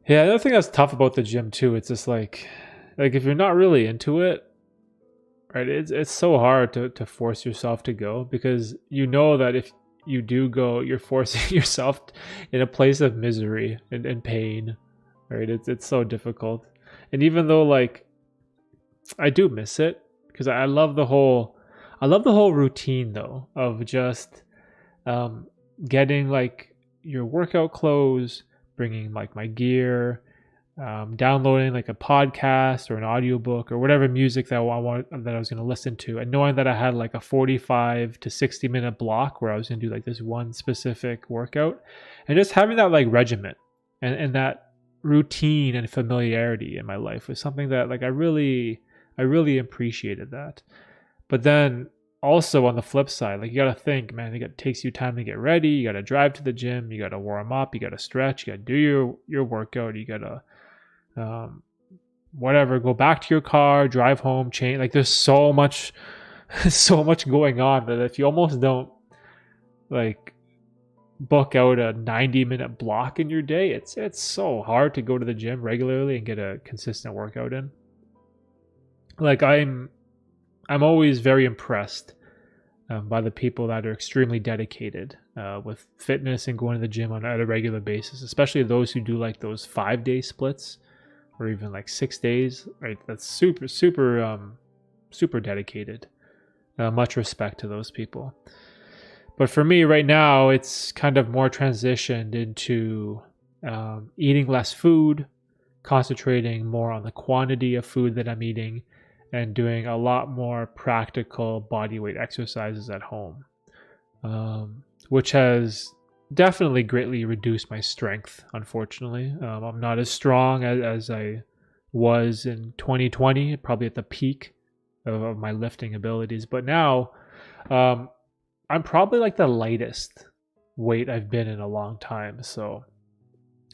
Yeah, the other thing that's tough about the gym too, it's just like if you're not really into it, right? It's so hard to force yourself to go, because you know that if you do go, you're forcing yourself in a place of misery and pain, right? It's so difficult. And even though like I do miss it, because I love the whole routine though of just getting like your workout clothes, bringing like my gear, downloading like a podcast or an audiobook or whatever music that I was going to listen to, and knowing that I had like a 45 to 60 minute block where I was going to do like this one specific workout, and just having that like regiment and that routine and familiarity in my life was something that like I really appreciated that. But then also on the flip side, like you got to think, man, it takes you time to get ready. You got to drive to the gym. You got to warm up. You got to stretch. You got to do your workout. You got to whatever, go back to your car, drive home, change. Like there's so much going on that if you almost don't like book out a 90-minute block in your day, it's so hard to go to the gym regularly and get a consistent workout in. Like I'm always very impressed by the people that are extremely dedicated with fitness and going to the gym on a regular basis, especially those who do like those 5-day splits or even like 6 days, right? That's super dedicated. Much respect to those people. But for me right now, it's kind of more transitioned into eating less food, concentrating more on the quantity of food that I'm eating, and doing a lot more practical bodyweight exercises at home, which has definitely greatly reduced my strength, unfortunately. I'm not as strong as I was in 2020, probably at the peak of my lifting abilities. But now I'm probably like the lightest weight I've been in a long time. So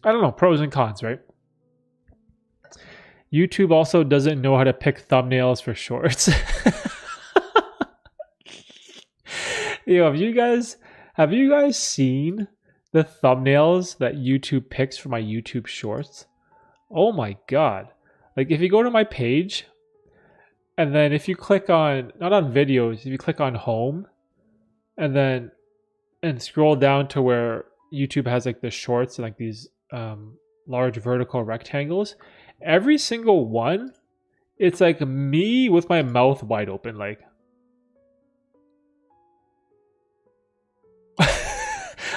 I don't know, pros and cons, right? YouTube also doesn't know how to pick thumbnails for shorts. Yo, have you guys seen the thumbnails that YouTube picks for my YouTube shorts? Oh my god. Like if you go to my page and then if you click on, not on videos, if you click on home and scroll down to where YouTube has like the shorts and like these large vertical rectangles, every single one, it's like me with my mouth wide open, like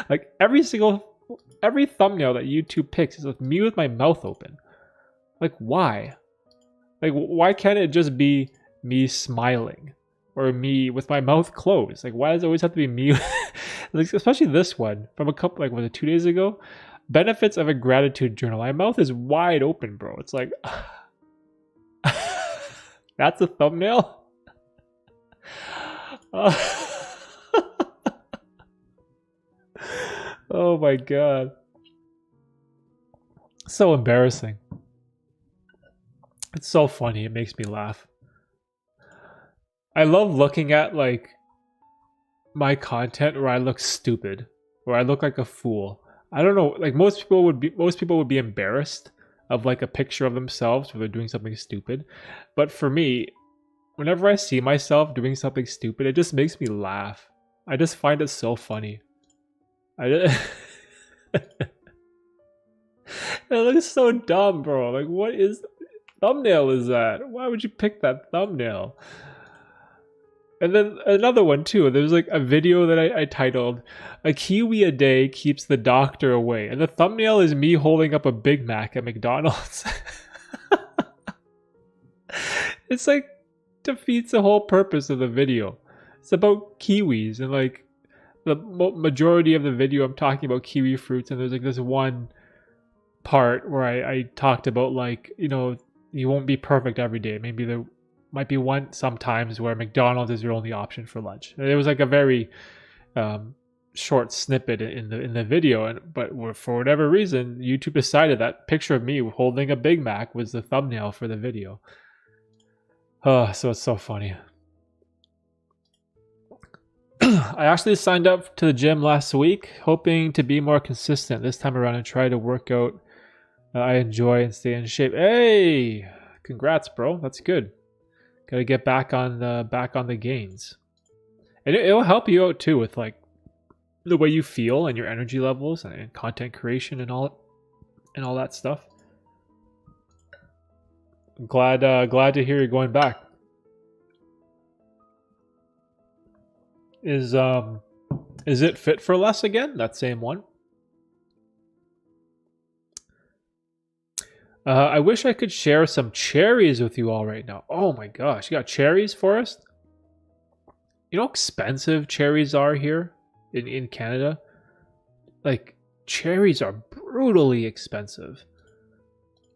like every single every thumbnail that YouTube picks is with me with my mouth open. Like, why? Like, why can't it just be me smiling or me with my mouth closed? Like, why does it always have to be me? Like, especially this one from a couple, like, was it 2 days ago? Benefits of a gratitude journal. My mouth is wide open, bro. It's like, that's a thumbnail? Oh my god. So embarrassing. It's so funny. It makes me laugh. I love looking at like my content where I look stupid, where I look like a fool. I don't know, like most people would be embarrassed of like a picture of themselves where they're doing something stupid. But for me, whenever I see myself doing something stupid, it just makes me laugh. I just find it so funny. It looks so dumb, bro. Like, what is thumbnail is that? Why would you pick that thumbnail? And then another one too. There's like a video that I titled "A Kiwi a Day Keeps the Doctor Away," and the thumbnail is me holding up a Big Mac at McDonald's. It's like defeats the whole purpose of the video. It's about kiwis, and like the majority of the video I'm talking about kiwi fruits, and there's like this one part where I talked about like, you know, you won't be perfect every day. Maybe there might be one sometimes where McDonald's is your only option for lunch. It was like a very short snippet in the video, but for whatever reason, YouTube decided that picture of me holding a Big Mac was the thumbnail for the video. Oh, so it's so funny. I actually signed up to the gym last week, hoping to be more consistent this time around and try to work out I enjoy and stay in shape. Hey, congrats, bro. That's good. Got to get back on the gains, and it'll help you out too with like the way you feel and your energy levels and content creation and all that stuff. I'm glad to hear you're going back. Is it Fit for Less again? That same one. I wish I could share some cherries with you all right now. Oh my gosh, you got cherries, Forrest? You know how expensive cherries are here in Canada? Like, cherries are brutally expensive.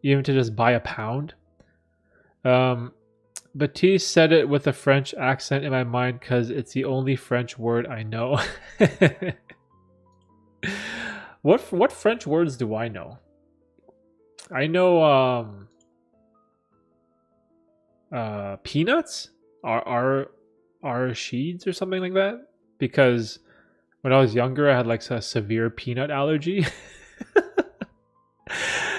Even to just buy a pound. Baptiste said it with a French accent in my mind because it's the only French word I know. What French words do I know? I know peanuts are sheeds or something like that, because when I was younger I had like a severe peanut allergy.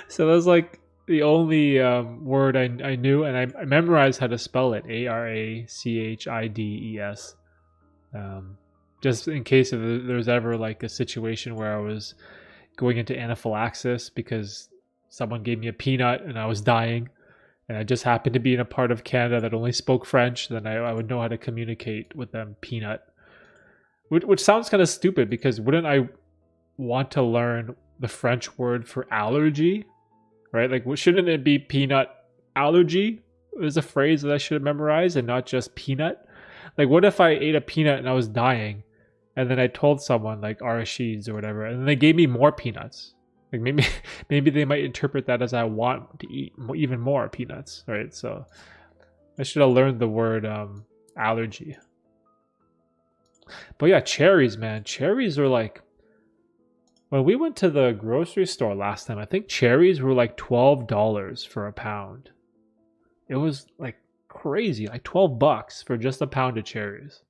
So that was like the only word I knew, and I memorized how to spell it, Arachidес. Just in case if there was ever like a situation where I was going into anaphylaxis because someone gave me a peanut and I was dying, and I just happened to be in a part of Canada that only spoke French, then I would know how to communicate with them peanut. Which sounds kind of stupid, because wouldn't I want to learn the French word for allergy? Right? Like, shouldn't it be peanut allergy? Is a phrase that I should have memorized and not just peanut. Like, what if I ate a peanut and I was dying, and then I told someone like Arachides or whatever, and then they gave me more peanuts? Like, maybe they might interpret that as I want to eat even more peanuts, right? So I should have learned the word allergy. But yeah, cherries, man. Cherries are like, when we went to the grocery store last time, I think cherries were like $12 for a pound. It was like crazy, like $12 for just a pound of cherries.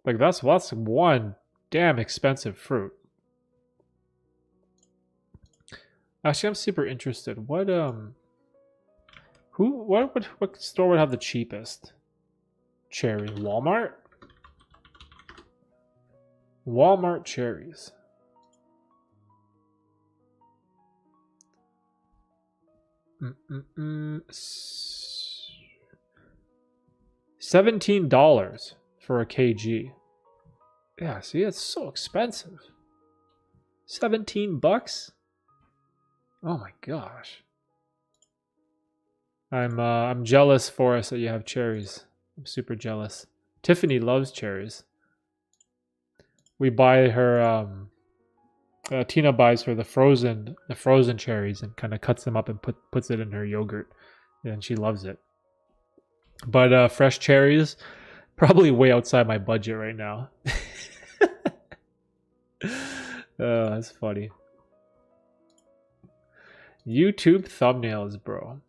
Like that's one damn expensive fruit. Actually, I'm super interested. What store would have the cheapest cherries? Walmart? Walmart cherries. $17 for a kg. Yeah, see, it's so expensive. $17? Oh my gosh. I'm jealous, Forrest, that you have cherries. I'm super jealous. Tiffany loves cherries. We buy her Tina buys her the frozen cherries and kind of cuts them up and puts it in her yogurt, and she loves it. But fresh cherries, probably way outside my budget right now. Oh, that's funny. YouTube thumbnails, bro.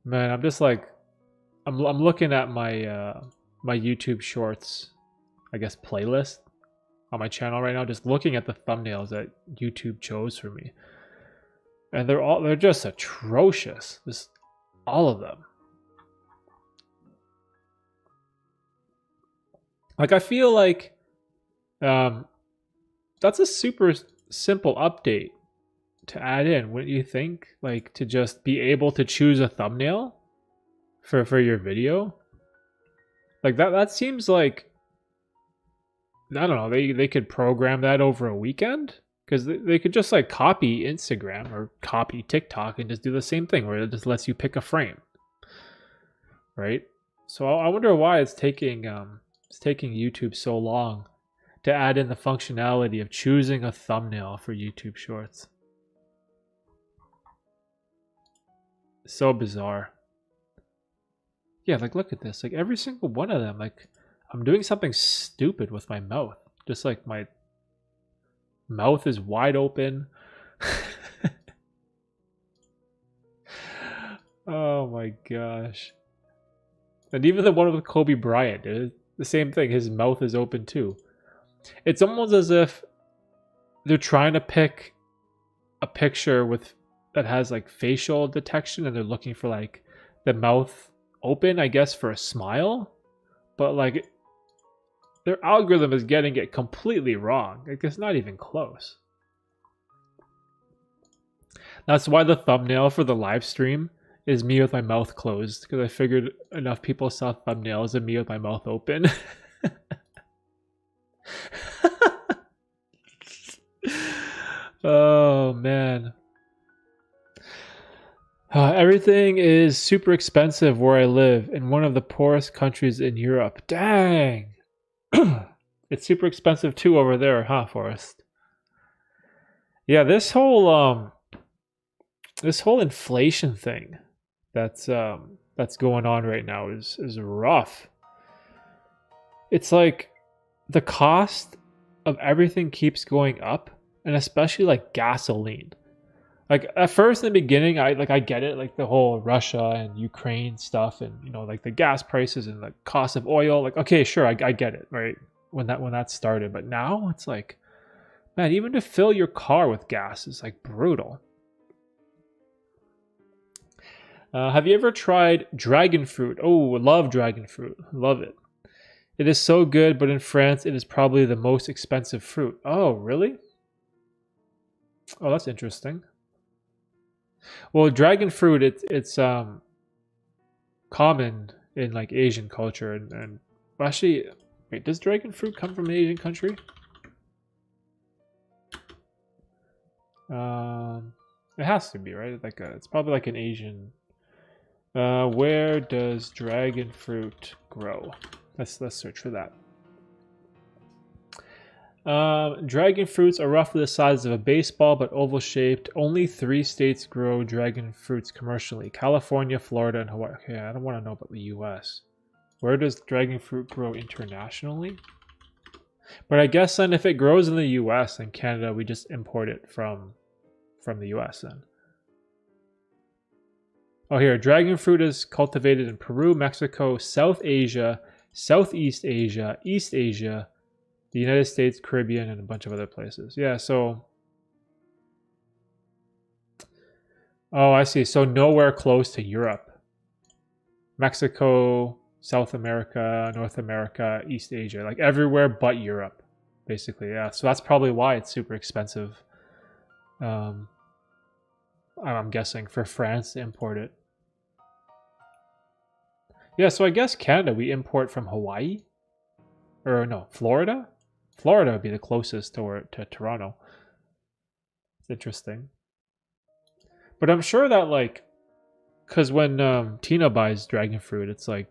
Man, I'm just like, I'm looking at my my YouTube Shorts, I guess, playlist on my channel right now, just looking at the thumbnails that YouTube chose for me, and they're just atrocious. Just all of them. Like, I feel like that's a super simple update to add in, wouldn't you think? Like, to just be able to choose a thumbnail for your video. Like, that seems like, I don't know, they could program that over a weekend, because they could just like copy Instagram or copy TikTok and just do the same thing where it just lets you pick a frame, right? So I wonder why it's taking YouTube so long to add in the functionality of choosing a thumbnail for YouTube Shorts. So bizarre. Yeah, like, look at this. Like, every single one of them, like, I'm doing something stupid with my mouth. Just like my mouth is wide open. Oh my gosh. And even the one with Kobe Bryant, the same thing. His mouth is open too. It's almost as if they're trying to pick a picture that has like facial detection, and they're looking for like the mouth open, I guess, for a smile. But like, their algorithm is getting it completely wrong. Like, it's not even close. That's why the thumbnail for the live stream is me with my mouth closed, because I figured enough people saw thumbnails of me with my mouth open. Oh man. Everything is super expensive where I live, in one of the poorest countries in Europe. Dang. It's super expensive too over there, huh, Forrest? Yeah, this whole inflation thing that's going on right now is rough. It's like the cost of everything keeps going up, and especially like gasoline. Like, at first, in the beginning, I get it, like the whole Russia and Ukraine stuff, and like the gas prices and the cost of oil. Like, okay, sure, I get it, right? When that started, but now it's like, man, even to fill your car with gas is like brutal. Have you ever tried dragon fruit? Oh, love dragon fruit, love it. It is so good, but in France, it is probably the most expensive fruit. Oh, really? Oh, that's interesting. Well, dragon fruit, it's common in like Asian culture, and actually, wait, does dragon fruit come from an Asian country? It has to be, right? Like, it's probably like an Asian. Where does dragon fruit grow? Let's search for that. Dragon fruits are roughly the size of a baseball, but oval shaped. Only 3 states grow dragon fruits commercially: California, Florida, and Hawaii. Okay, I don't want to know about the US. Where does dragon fruit grow internationally? But I guess then if it grows in the US and Canada, we just import it from the US then. Oh, here, dragon fruit is cultivated in Peru, Mexico, South Asia, Southeast Asia, East Asia, the United States, Caribbean, and a bunch of other places. Yeah, so... Oh, I see. So nowhere close to Europe. Mexico, South America, North America, East Asia. Like, everywhere but Europe, basically. Yeah, so that's probably why it's super expensive. I'm guessing for France to import it. Yeah, so I guess Canada, we import from Hawaii. or no, Florida. Florida would be the closest to Toronto. It's interesting, but I'm sure that like, because when Tina buys dragon fruit, it's like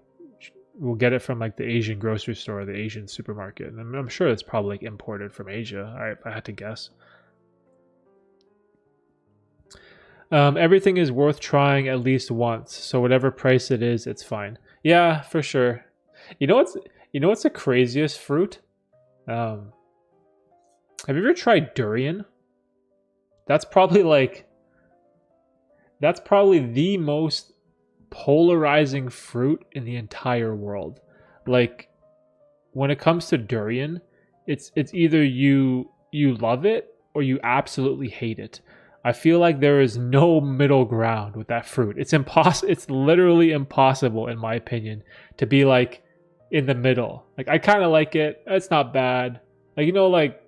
we'll get it from like the Asian grocery store, or the Asian supermarket, and I'm sure it's probably like imported from Asia. I had to guess. Everything is worth trying at least once, so whatever price it is, it's fine. Yeah, for sure. You know what's the craziest fruit? Have you ever tried durian? That's probably the most polarizing fruit in the entire world. Like when it comes to durian, it's either you love it or you absolutely hate it. I feel like there is no middle ground with that fruit. It's literally impossible, in my opinion, to be like in the middle. Like I kind of like it. It's not bad. Like like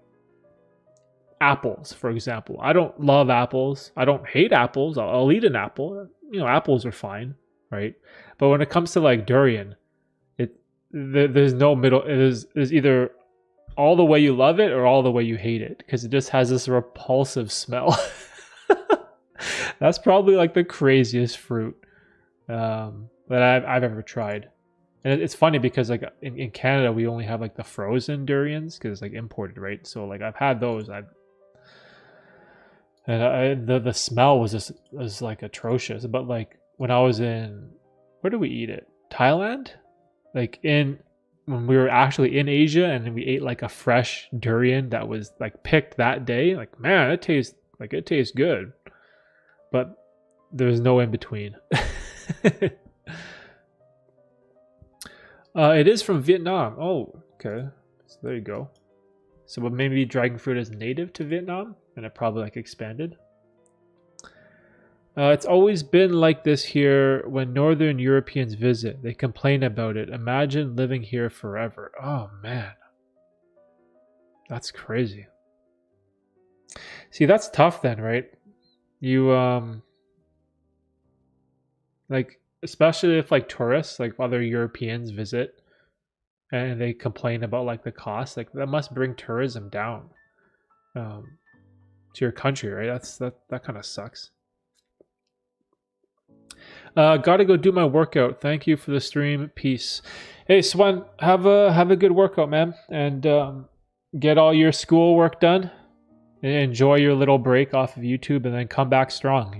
apples, for example. I don't love apples. I don't hate apples. I'll eat an apple. Apples are fine, right? But when it comes to like durian, there's no middle. There's either all the way you love it or all the way you hate it, because it just has this repulsive smell. That's probably like the craziest fruit that I've ever tried. And it's funny because like in Canada we only have like the frozen durians because it's like imported, right? So like I've had those. The smell was like atrocious. But like when I was in, where did we eat it? Thailand? Like when we were actually in Asia, and then we ate like a fresh durian that was like picked that day. Like, man, it tastes good. But there's no in between. It is from Vietnam. Oh, okay. So there you go. So but maybe dragon fruit is native to Vietnam and it probably like expanded. It's always been like this here when Northern Europeans visit. They complain about it. Imagine living here forever. Oh, man. That's crazy. See, that's tough then, right? You, like, especially if, like, tourists, like, other Europeans visit and they complain about, like, the cost. Like, that must bring tourism down to your country, right? That kind of sucks. Gotta go do my workout. Thank you for the stream. Peace. Hey, Swan, have a good workout, man, and get all your schoolwork done. And enjoy your little break off of YouTube, and then come back strong,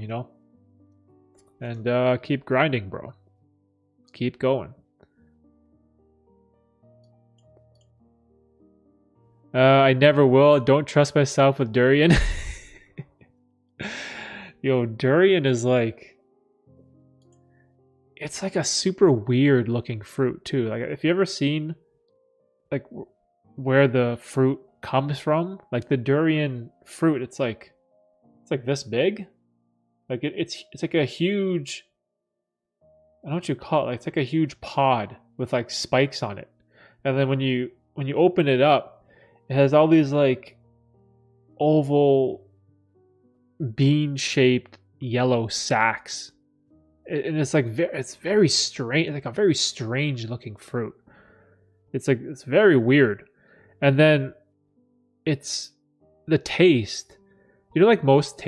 and keep grinding, bro. Keep going. I never will. Don't trust myself with durian. Yo, durian is like, it's like a super weird looking fruit too. Like, if you ever seen like where the fruit comes from, like the durian fruit, it's like this big. Like it's like a huge, I don't know what you call it. Like, it's like a huge pod with like spikes on it, and then when you open it up, it has all these like oval bean shaped yellow sacs, and it's like it's very strange. It's like a very strange looking fruit. It's very weird, and then it's the taste. Like most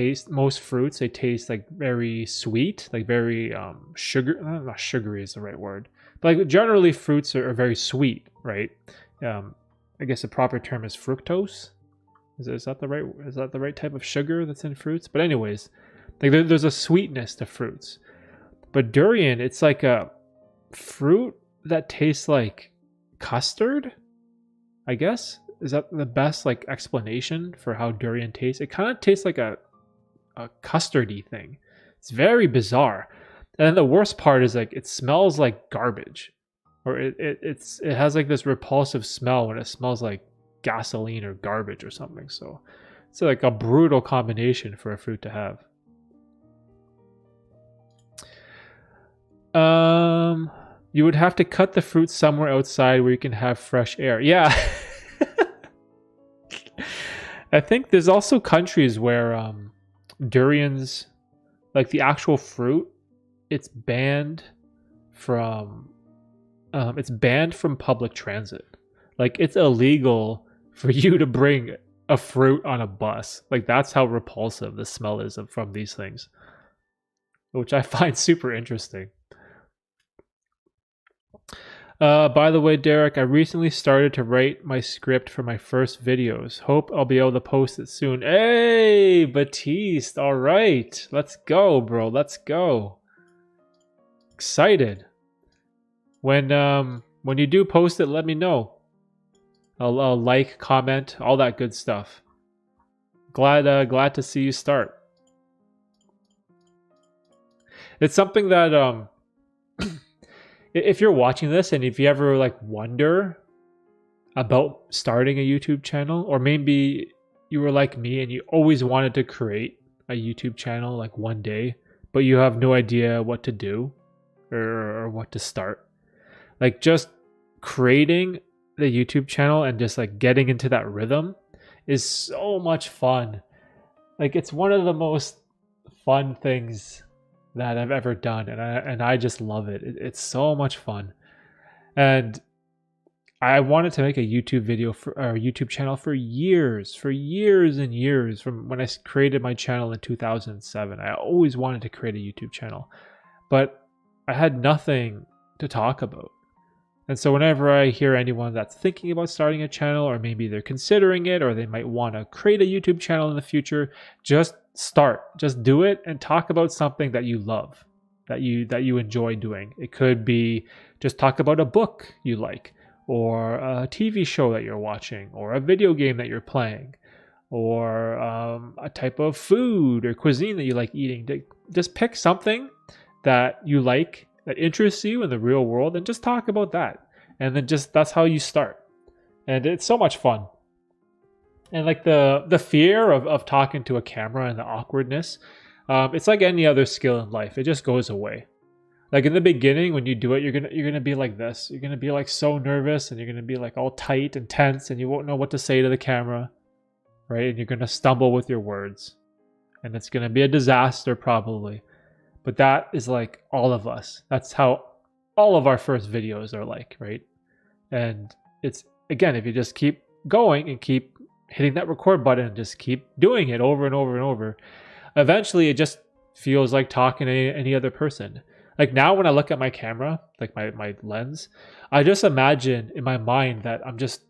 fruits, they taste like very sweet, like very sugar. Not sugary is the right word, but like generally fruits are very sweet, right? I guess the proper term is fructose. Is that the right type of sugar that's in fruits? But anyways, like there's a sweetness to fruits, but durian, it's like a fruit that tastes like custard, I guess. Is that the best like explanation for how durian tastes? It kind of tastes like a custardy thing. It's very bizarre. And then the worst part is like it smells like garbage, or it has like this repulsive smell when it smells like gasoline or garbage or something. So it's like a brutal combination for a fruit to have. You would have to cut the fruit somewhere outside where you can have fresh air. Yeah. I think there's also countries where durians, like the actual fruit, it's banned from public transit. Like, it's illegal for you to bring a fruit on a bus. Like, that's how repulsive the smell is from these things, which I find super interesting. By the way, Derek, I recently started to write my script for my first videos. Hope I'll be able to post it soon. Hey, Batiste. All right. Let's go, bro. Let's go. Excited. When you do post it, let me know. I'll like, comment, all that good stuff. Glad to see you start. It's something that if you're watching this and if you ever like wonder about starting a YouTube channel, or maybe you were like me and you always wanted to create a YouTube channel like one day, but you have no idea what to do or what to start. Like, just creating the YouTube channel and just like getting into that rhythm is so much fun. Like, it's one of the most fun things that I've ever done, and I just love it. It's so much fun. And I wanted to make a YouTube video or YouTube channel for years and years. From when I created my channel in 2007, I always wanted to create a YouTube channel, but I had nothing to talk about. And so whenever I hear anyone that's thinking about starting a channel, or maybe they're considering it, or they might want to create a YouTube channel in the future, just start. Just do it and talk about something that you love, that you enjoy doing. It could be just talk about a book you like, or a TV show that you're watching, or a video game that you're playing, or a type of food or cuisine that you like eating. Just pick something that you like, that interests you in the real world, and just talk about that. And then that's how you start. And it's so much fun. And like the fear of talking to a camera and the awkwardness, it's like any other skill in life. It just goes away. Like, in the beginning, when you do it, you're gonna be like this. You're gonna be like so nervous, and you're gonna be like all tight and tense, and you won't know what to say to the camera, right? And you're gonna stumble with your words, and it's gonna be a disaster probably. But that is like all of us. That's how all of our first videos are like, right? And it's, again, if you just keep going and keep hitting that record button and just keep doing it over and over and over, eventually it just feels like talking to any other person. Like, now when I look at my camera, like my lens, I just imagine in my mind that I'm just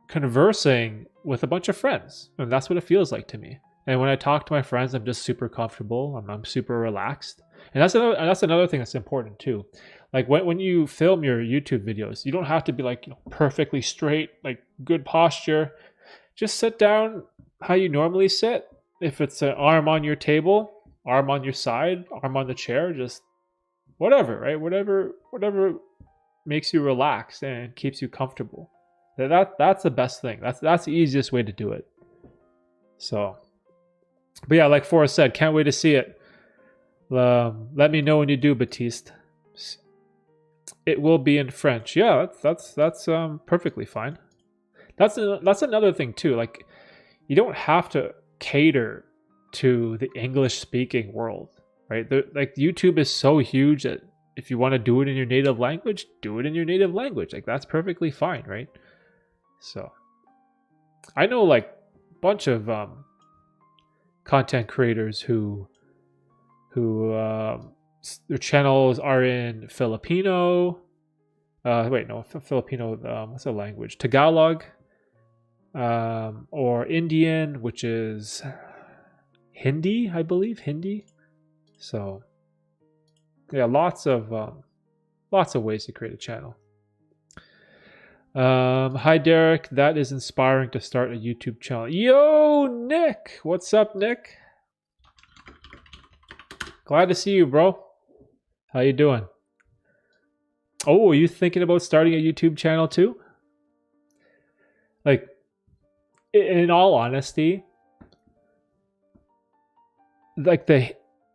conversing with a bunch of friends. And that's what it feels like to me. And when I talk to my friends, I'm just super comfortable. I'm super relaxed. And that's another thing that's important too. Like, when you film your YouTube videos, you don't have to be like, perfectly straight, like good posture. Just sit down how you normally sit. If it's an arm on your table, arm on your side, arm on the chair, just whatever, right? Whatever makes you relaxed and keeps you comfortable. That's the best thing. That's the easiest way to do it. So, but yeah, like Forrest said, can't wait to see it. Let me know when you do, Batiste. It will be in French. Yeah, that's perfectly fine. That's another thing too. Like, you don't have to cater to the English speaking world, right? Like, YouTube is so huge that if you want to do it in your native language, do it in your native language. Like, that's perfectly fine, right? So, I know like a bunch of content creators who their channels are in Filipino. Filipino. What's the language? Tagalog, or Indian, which is Hindi, I believe. Hindi. So, yeah, lots of ways to create a channel. Hi Derek, that is inspiring to start a YouTube channel. Yo, Nick, what's up, Nick? Glad to see you, bro. How you doing? Oh, are you thinking about starting a YouTube channel too? Like, in all honesty, like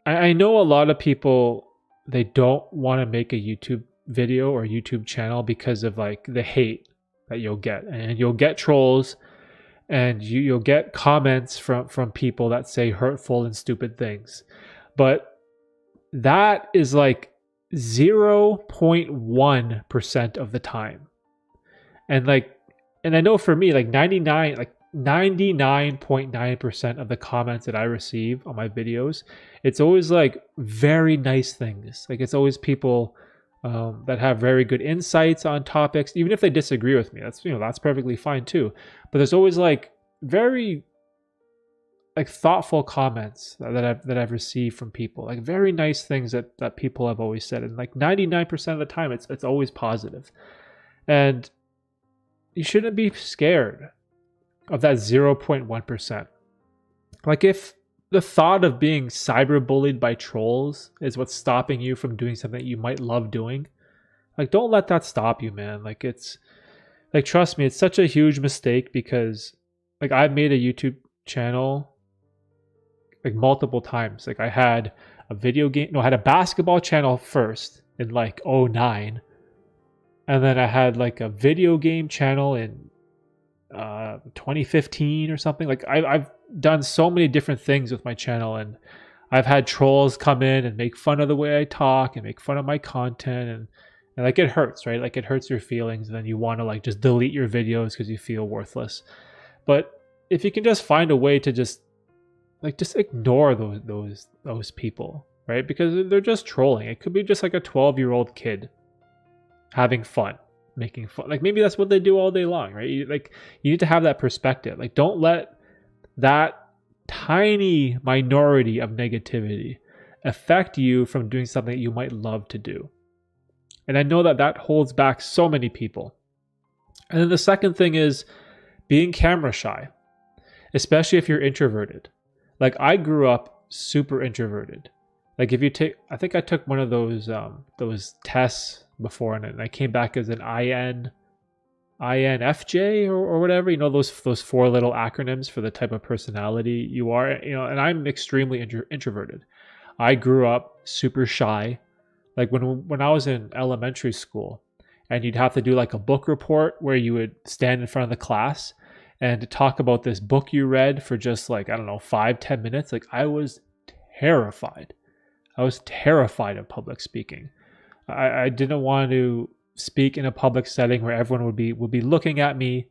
I know a lot of people, they don't want to make a YouTube video or YouTube channel because of like the hate that you'll get, and you'll get trolls, and you'll get comments from people that say hurtful and stupid things. But that is like 0.1% of the time. And like, and I know for me, like 99.9% of the comments that I receive on my videos, it's always like very nice things. Like it's always people that have very good insights on topics, even if they disagree with me. That's perfectly fine too. But there's always like very like thoughtful comments that I've received from people, like very nice things that people have always said, and like 99% of the time, it's always positive. And you shouldn't be scared of that 0.1%. Like if the thought of being cyberbullied by trolls is what's stopping you from doing something you might love doing, like don't let that stop you, man. Like it's like, trust me, it's such a huge mistake, because like I've made a YouTube channel like multiple times. Like I had a I had a basketball channel first in like '09. And then I had like a video game channel in 2015 or something. Like I've done so many different things with my channel, and I've had trolls come in and make fun of the way I talk and make fun of my content, and like it hurts, right? Like it hurts your feelings, and then you want to like just delete your videos because you feel worthless. But if you can just find a way to just ignore those people, right? Because they're just trolling. It could be just like a 12-year-old kid having fun, making fun. Like maybe that's what they do all day long, right? You need to have that perspective. Like don't let that tiny minority of negativity affect you from doing something that you might love to do. And I know that holds back so many people. And then the second thing is being camera shy, especially if you're introverted. Like I grew up super introverted. Like if you I think I took one of those tests before, and I came back as an INFJ or whatever, those four little acronyms for the type of personality you are, and I'm extremely introverted. I grew up super shy. Like when I was in elementary school, and you'd have to do like a book report where you would stand in front of the class and talk about this book you read for just like, I don't know, 5-10 minutes. Like I was terrified. I was terrified of public speaking. I didn't want to speak in a public setting where everyone would be looking at me,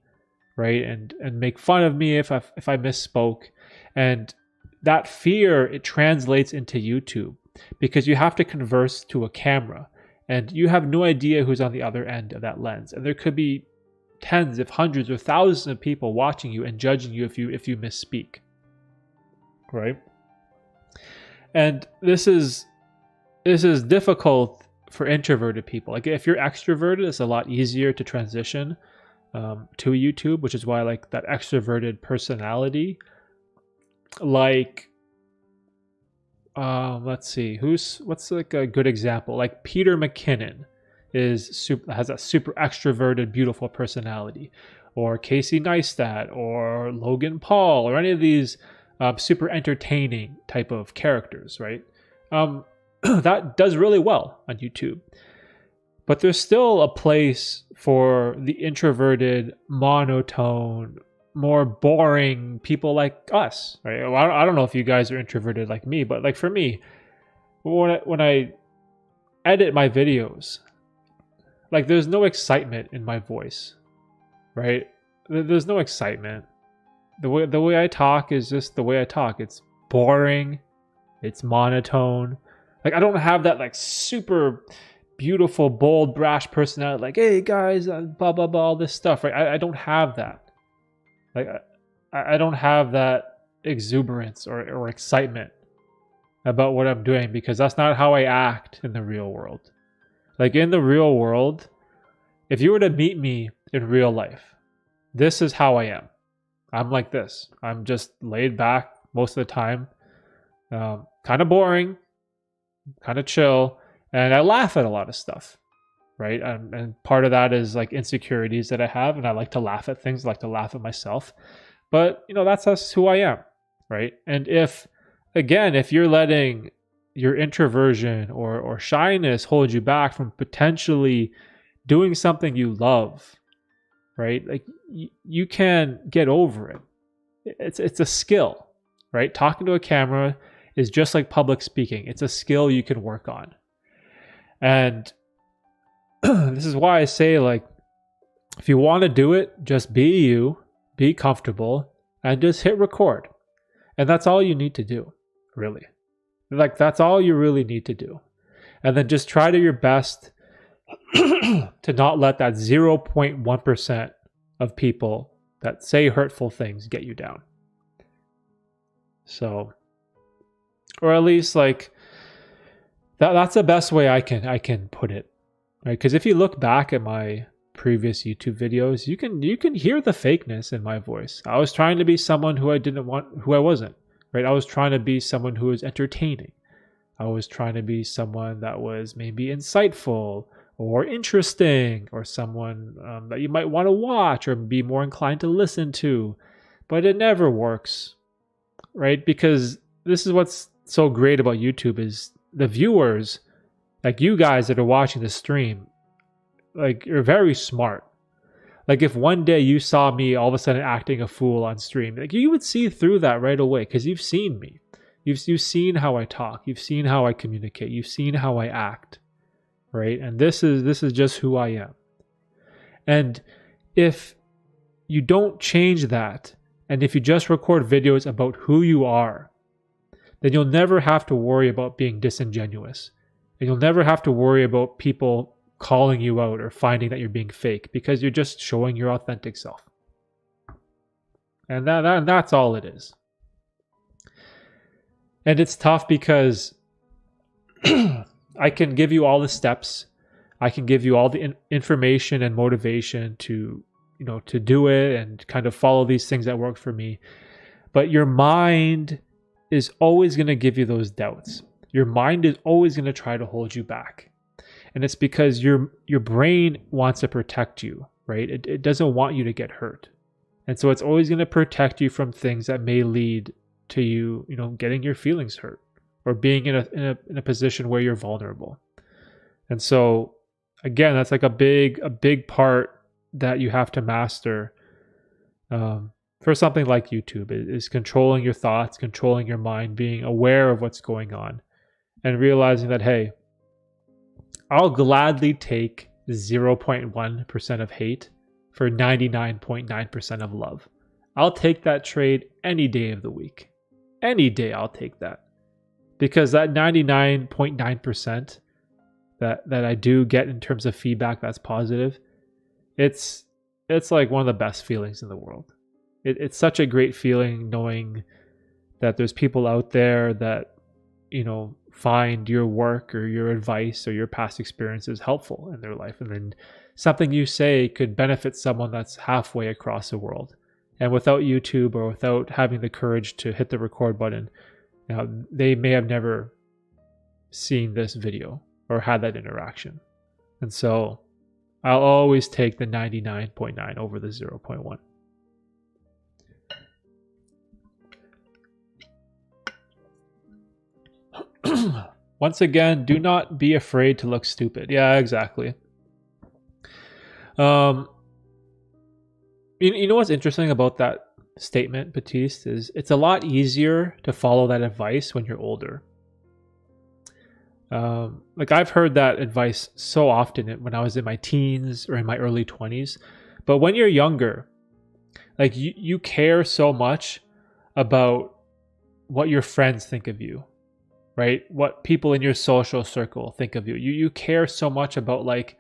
right, and make fun of me if I misspoke. And that fear, it translates into YouTube, because you have to converse to a camera, and you have no idea who's on the other end of that lens, and there could be tens, if hundreds or thousands of people watching you and judging you if you misspeak, right? And this is difficult for introverted people. Like if you're extroverted, it's a lot easier to transition to YouTube, which is why I like that extroverted personality. Like, let's see, what's like a good example? Like Peter McKinnon has a super extroverted, beautiful personality, or Casey Neistat, or Logan Paul, or any of these super entertaining type of characters, right? That does really well on YouTube. But there's still a place for the introverted, monotone, more boring people like us, right? Well, I don't know if you guys are introverted like me, but like for me, when I edit my videos, like there's no excitement in my voice, right? There's no excitement. The way I talk is just the way I talk. It's boring. It's monotone. Like I don't have that like super beautiful, bold, brash personality. Like, hey guys, blah blah blah, all this stuff, right? I don't have that. Like I don't have that exuberance or excitement about what I'm doing, because that's not how I act in the real world. Like in the real world, if you were to meet me in real life, this is how I am. I'm like this. I'm just laid back most of the time, kind of boring, kind of chill, and I laugh at a lot of stuff, right? And part of that is like insecurities that I have, and I like to laugh at things, I like to laugh at myself. But that's who I am, right? And if you're letting your introversion or shyness hold you back from potentially doing something you love, right? Like you can get over it. It's a skill, right? Talking to a camera is just like public speaking. It's a skill you can work on. And this is why I say, like, If you want to do it, just be you, be comfortable, and just hit record. And that's all you need to do, really. Like, that's all you really need to do. And then just try to your best to not let that 0.1% of people that say hurtful things get you down. So, or at least like that's the best way I can put it, right? Because if you look back at my previous YouTube videos, you can hear the fakeness in my voice. I was trying to be someone who I wasn't, right? I was trying to be someone who was entertaining. I was trying to be someone that was maybe insightful or interesting, or someone that you might want to watch or be more inclined to listen to. But it never works, right? Because this is what's so great about YouTube is the viewers, like you guys that are watching the stream, like you're very smart. Like if one day you saw me all of a sudden acting a fool on stream, like you would see through that right away because you've seen me. You've seen how I talk. You've seen how I communicate. You've seen how I act, right? And this is just who I am. And if you don't change that, and if you just record videos about who you are, then you'll never have to worry about being disingenuous. And you'll never have to worry about people calling you out or finding that you're being fake, because you're just showing your authentic self. And that's all it is. And it's tough because I can give you all the steps. I can give you all the information and motivation to do it and kind of follow these things that work for me. But your mind is always going to give you those doubts. Your mind is always going to try to hold you back. And it's because your brain wants to protect you, right? It doesn't want you to get hurt. And so it's always going to protect you from things that may lead to you, getting your feelings hurt or being in a position where you're vulnerable. And so again, that's like a big part that you have to master for something like YouTube is controlling your thoughts, controlling your mind, being aware of what's going on, and realizing that, hey, I'll gladly take 0.1% of hate for 99.9% of love. I'll take that trade any day of the week. Any day I'll take that. Because that 99.9% that I do get in terms of feedback that's positive, it's like one of the best feelings in the world. It's such a great feeling knowing that there's people out there that, find your work or your advice or your past experiences helpful in their life. And then something you say could benefit someone that's halfway across the world. And without YouTube or without having the courage to hit the record button, they may have never seen this video or had that interaction. And so I'll always take the 99.9 over the 0.1. Once again, do not be afraid to look stupid. Yeah, exactly. You know what's interesting about that statement, Baptiste, is it's a lot easier to follow that advice when you're older. Like I've heard that advice so often when I was in my teens or in my early 20s. But when you're younger, like you care so much about what your friends think of you, right? What people in your social circle think of you. You care so much about like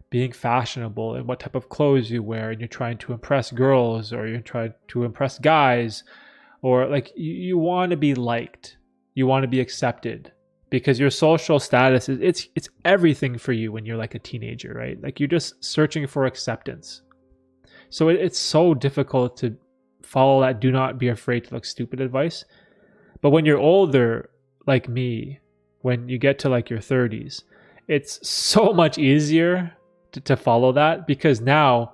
being fashionable and what type of clothes you wear, and you're trying to impress girls or you're trying to impress guys, or like you want to be liked, you want to be accepted, because your social status is it's everything for you when you're like a teenager, right? Like you're just searching for acceptance. So it's so difficult to follow that do not be afraid to look stupid advice. But when you're older, like me, when you get to like your 30s, it's so much easier to follow that, because now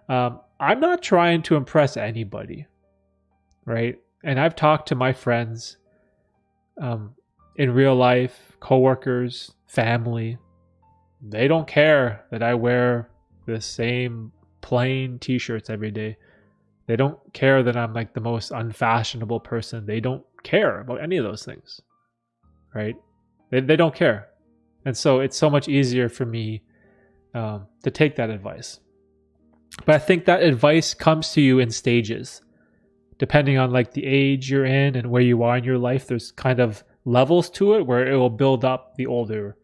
I'm not trying to impress anybody, right? And I've talked to my friends in real life, coworkers, family. They don't care that I wear the same plain t-shirts every day. They don't care that I'm like the most unfashionable person. They don't care about any of those things, right? They don't care. And so it's so much easier for me to take that advice. But I think that advice comes to you in stages, depending on like the age you're in and where you are in your life. There's kind of levels to it where it will build up the older.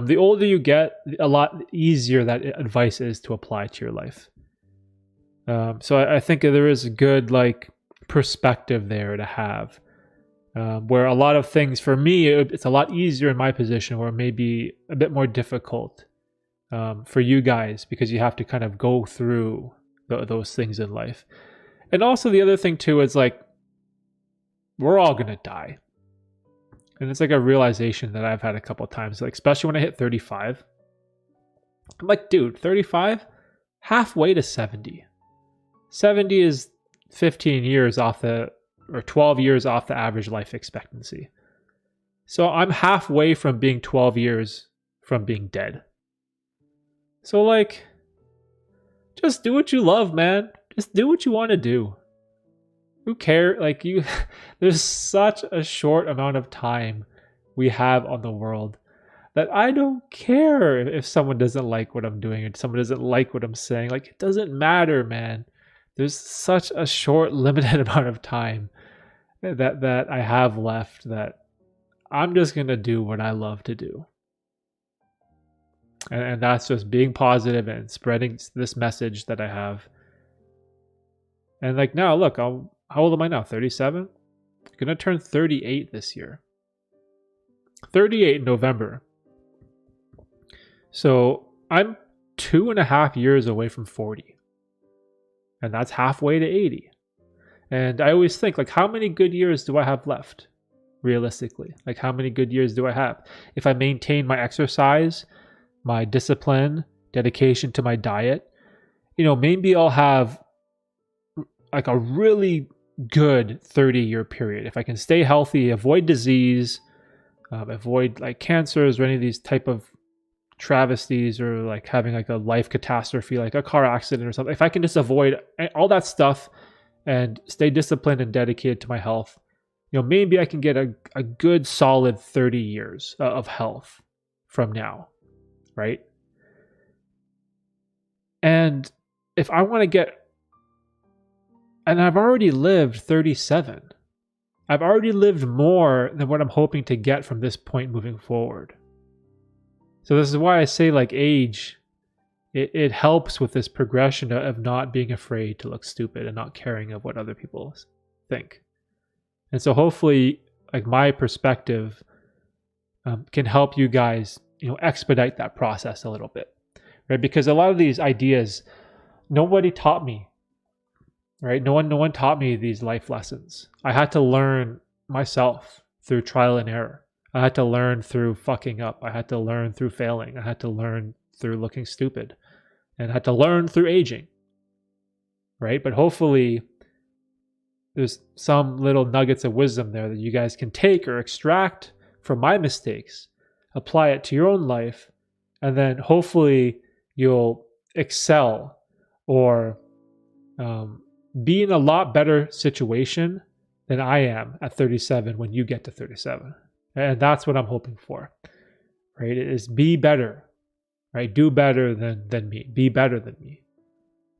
The older you get, a lot easier that advice is to apply to your life. So I think there is a good like perspective there to have, where a lot of things for me, it's a lot easier in my position, or maybe a bit more difficult for you guys, because you have to kind of go through those things in life. And also the other thing too is like, we're all gonna die. And it's like a realization that I've had a couple of times, like especially when I hit 35. I'm like, dude, 35, halfway to 70. 70 is 15 years off or 12 years off the average life expectancy. So I'm halfway from being 12 years from being dead. So like, just do what you love, man. Just do what you want to do. Who cares? Like there's such a short amount of time we have on the world that I don't care if someone doesn't like what I'm doing or someone doesn't like what I'm saying. Like, it doesn't matter, man. There's such a short, limited amount of time that I have left that I'm just going to do what I love to do. And that's just being positive and spreading this message that I have. And like now, look, how old am I now? 37? I'm going to turn 38 this year. 38 in November. So I'm 2.5 years away from 40. And that's halfway to 80. And I always think, like, how many good years do I have left? Realistically, like, how many good years do I have? If I maintain my exercise, my discipline, dedication to my diet, maybe I'll have like a really good 30-year period. If I can stay healthy, avoid disease, avoid like cancers or any of these type of travesties, or like having like a life catastrophe, like a car accident or something. If I can just avoid all that stuff and stay disciplined and dedicated to my health, maybe I can get a good solid 30 years of health from now, right? And if I want to get, and I've already lived 37, I've already lived more than what I'm hoping to get from this point moving forward. So this is why I say, like, age, it helps with this progression of not being afraid to look stupid and not caring of what other people think. And so hopefully, like, my perspective can help you guys, expedite that process a little bit, right? Because a lot of these ideas, nobody taught me, right? No one taught me these life lessons. I had to learn myself through trial and error. I had to learn through fucking up. I had to learn through failing. I had to learn through looking stupid, and I had to learn through aging, right? But hopefully there's some little nuggets of wisdom there that you guys can take or extract from my mistakes, apply it to your own life, and then hopefully you'll excel or be in a lot better situation than I am at 37 when you get to 37. And that's what I'm hoping for, right? It is be better, right? Do better than me. Be better than me,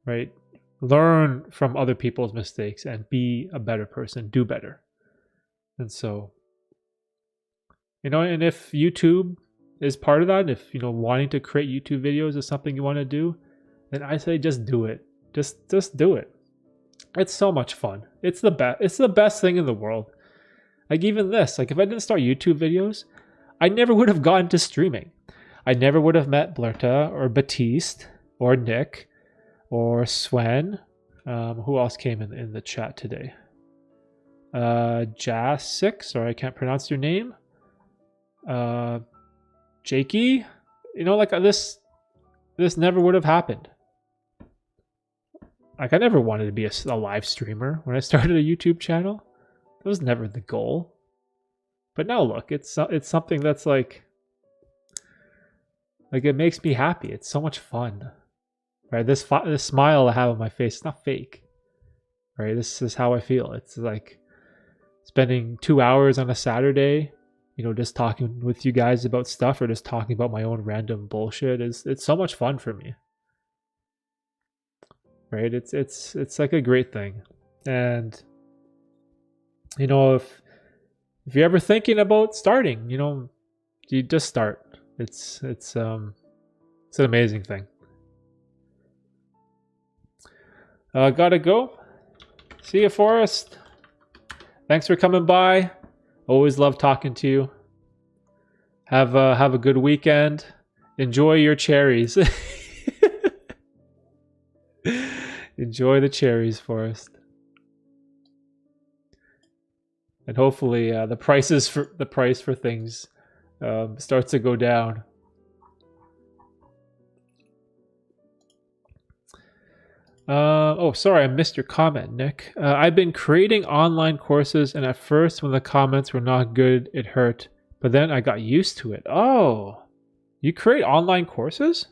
right? Learn from other people's mistakes and be a better person. Do better. And so, and if YouTube is part of that, if, wanting to create YouTube videos is something you want to do, then I say just do it. Just do it. It's so much fun. It's the best. It's the best thing in the world. Like even this, like if I didn't start YouTube videos, I never would have gotten to streaming. I never would have met Blerta or Baptiste or Nick or Swen. Who else came in the chat today? Jas6, or I can't pronounce your name. Jakey. Like this never would have happened. Like I never wanted to be a live streamer when I started a YouTube channel. That was never the goal. But now look, it's something that's like it makes me happy. It's so much fun, right? This smile I have on my face, it's not fake, right? This is how I feel. It's like spending 2 hours on a Saturday, just talking with you guys about stuff or just talking about my own random bullshit. It's so much fun for me. right? It's like a great thing. And you know, if you're ever thinking about starting, you know, you just start. It's an amazing thing. Gotta go. See you, Forrest. Thanks for coming by. Always love talking to you. Have a good weekend. Enjoy your cherries. Enjoy the cherries, Forrest. And hopefully the price for things starts to go down. Oh, sorry, I missed your comment, Nick. I've been creating online courses, and at first, when the comments were not good, it hurt. But then I got used to it. Oh, you create online courses?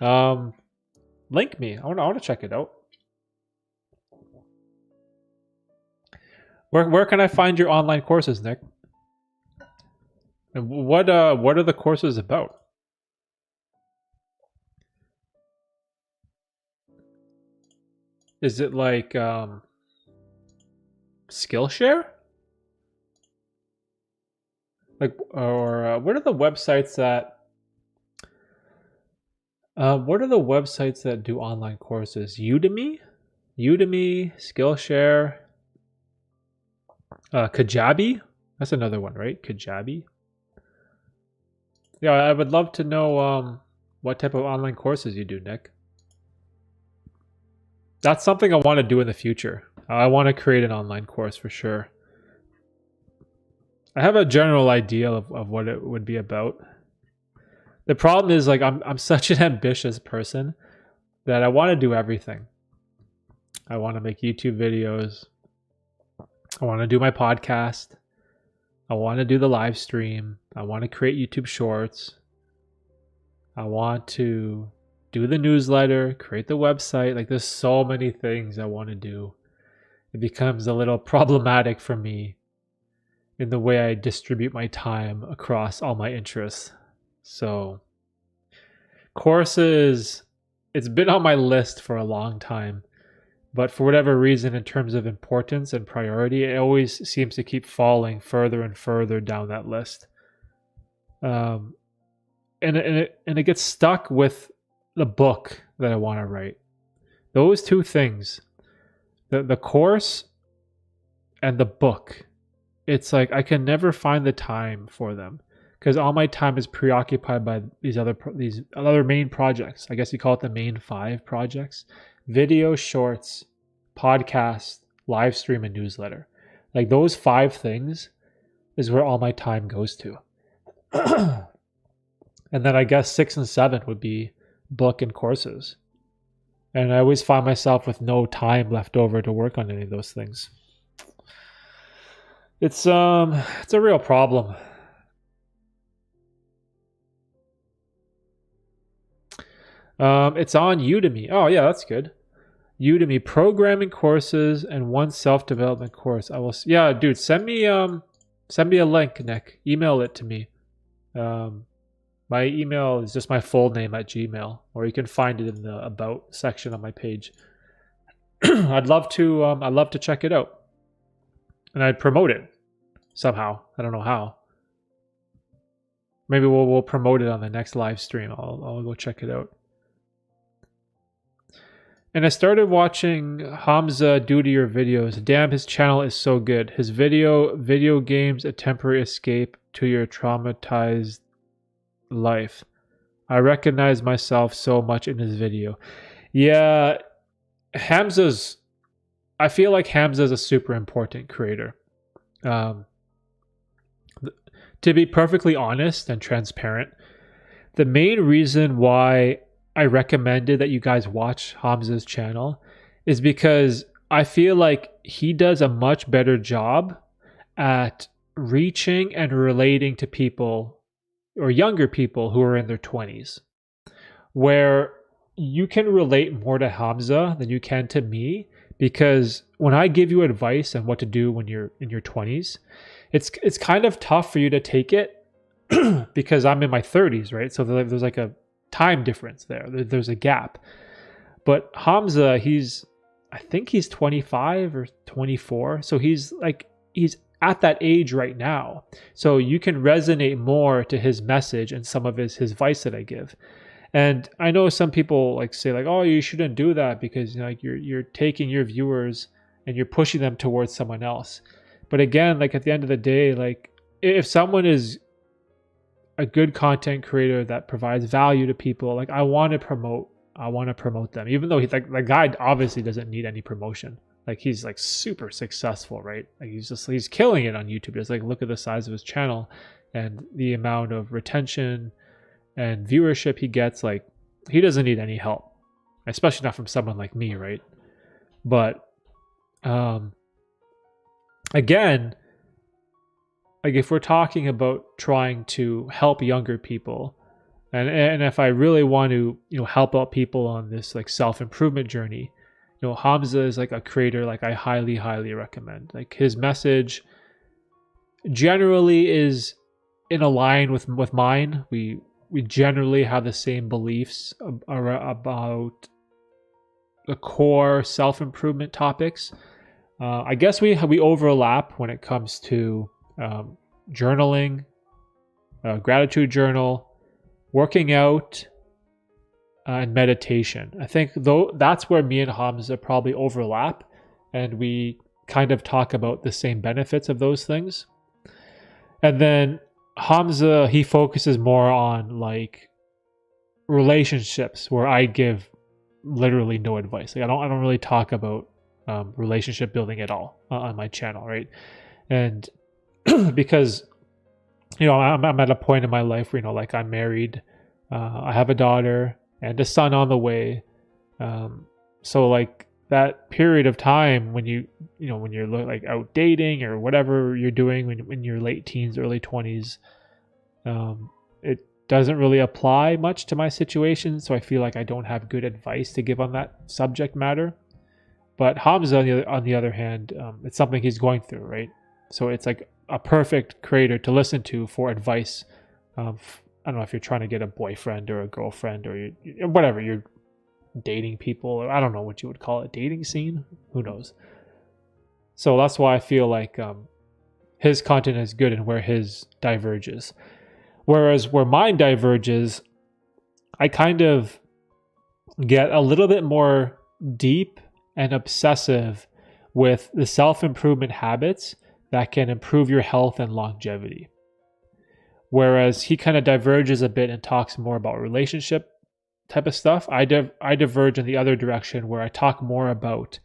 Link me. I want to check it out. Where can I find your online courses, Nick? And what are the courses about? Is it like Skillshare? Like, or what are the websites that? What are the websites that do online courses? Udemy, Skillshare, Kajabi. That's another one, right? Kajabi. Yeah, I would love to know what type of online courses you do, Nick. That's something I want to do in the future. I want to create an online course for sure. I have a general idea of what it would be about. The problem is, like, I'm such an ambitious person that I want to do everything. I want to make YouTube videos. I want to do my podcast. I want to do the live stream. I want to create YouTube shorts. I want to do the newsletter, create the website. Like, there's so many things I want to do. It becomes a little problematic for me in the way I distribute my time across all my interests. So, courses, it's been on my list for a long time, but for whatever reason, in terms of importance and priority, it always seems to keep falling further and further down that list. And it gets stuck with the book that I want to write. Those two things, the course and the book, it's like I can never find the time for them because all my time is preoccupied by these other main projects. I guess you call it the main 5 projects: video, shorts, podcast, live stream, and newsletter. Like, those 5 things is where all my time goes to. And then I guess 6 and 7 would be book and courses. And I always find myself with no time left over to work on any of those things. It's a real problem. It's on Udemy. Oh yeah, that's good. Udemy programming courses and one self-development course. Yeah, dude, send me a link, Nick. Email it to me. My email is just my full name at Gmail, or you can find it in the about section on my page. I'd love to check it out. And I'd promote it somehow. I don't know how. Maybe we'll promote it on the next live stream. I'll go check it out. And I started watching Hamza Due to Your videos. Damn, his channel is so good. His video games, a temporary escape to your traumatized life. I recognize myself so much in his video. Yeah, I feel like Hamza's a super important creator. To be perfectly honest and transparent, the main reason why I recommended that you guys watch Hamza's channel is because I feel like he does a much better job at reaching and relating to people or younger people who are in their 20s, where you can relate more to Hamza than you can to me, because when I give you advice on what to do when you're in your 20s, it's kind of tough for you to take it because I'm in my 30s, right? So there's like a time difference there. There's a gap. But Hamza, I think he's 25 or 24. So he's at that age right now. So you can resonate more to his message and some of his advice that I give. And I know some people like say like, oh, you shouldn't do that because like you're taking your viewers and you're pushing them towards someone else. But again, like at the end of the day, like if someone is a good content creator that provides value to people, like I want to promote them, even though the guy obviously doesn't need any promotion. Like he's like super successful, right? Like he's killing it on YouTube. Just like look at the size of his channel and the amount of retention and viewership he gets. Like he doesn't need any help, especially not from someone like me, right? But again, like if we're talking about trying to help younger people, and if I really want to, help out people on this like self-improvement journey, Hamza is like a creator like I highly, highly recommend. Like his message generally is in a line with mine. We generally have the same beliefs about the core self-improvement topics. I guess we overlap when it comes to journaling, gratitude journal, working out, and meditation. I think though that's where me and Hamza probably overlap, and we kind of talk about the same benefits of those things. And then Hamza, he focuses more on like relationships, where I give literally no advice. Like I don't really talk about relationship building at all on my channel, right? And because I'm at a point in my life where like I'm married, I have a daughter and a son on the way, so like that period of time when when you're like out dating or whatever you're doing when you're late teens, early 20s, it doesn't really apply much to my situation. So I feel like I don't have good advice to give on that subject matter. But Hamza, on the other hand, it's something he's going through, right? So it's like a perfect creator to listen to for advice. I don't know if you're trying to get a boyfriend or a girlfriend or whatever, you're dating people, or I don't know what you would call it, dating scene, who knows. So that's why I feel like his content is good and where his diverges. Whereas where mine diverges, I kind of get a little bit more deep and obsessive with the self-improvement habits that can improve your health and longevity. Whereas he kind of diverges a bit and talks more about relationship type of stuff. I diverge in the other direction where I talk more about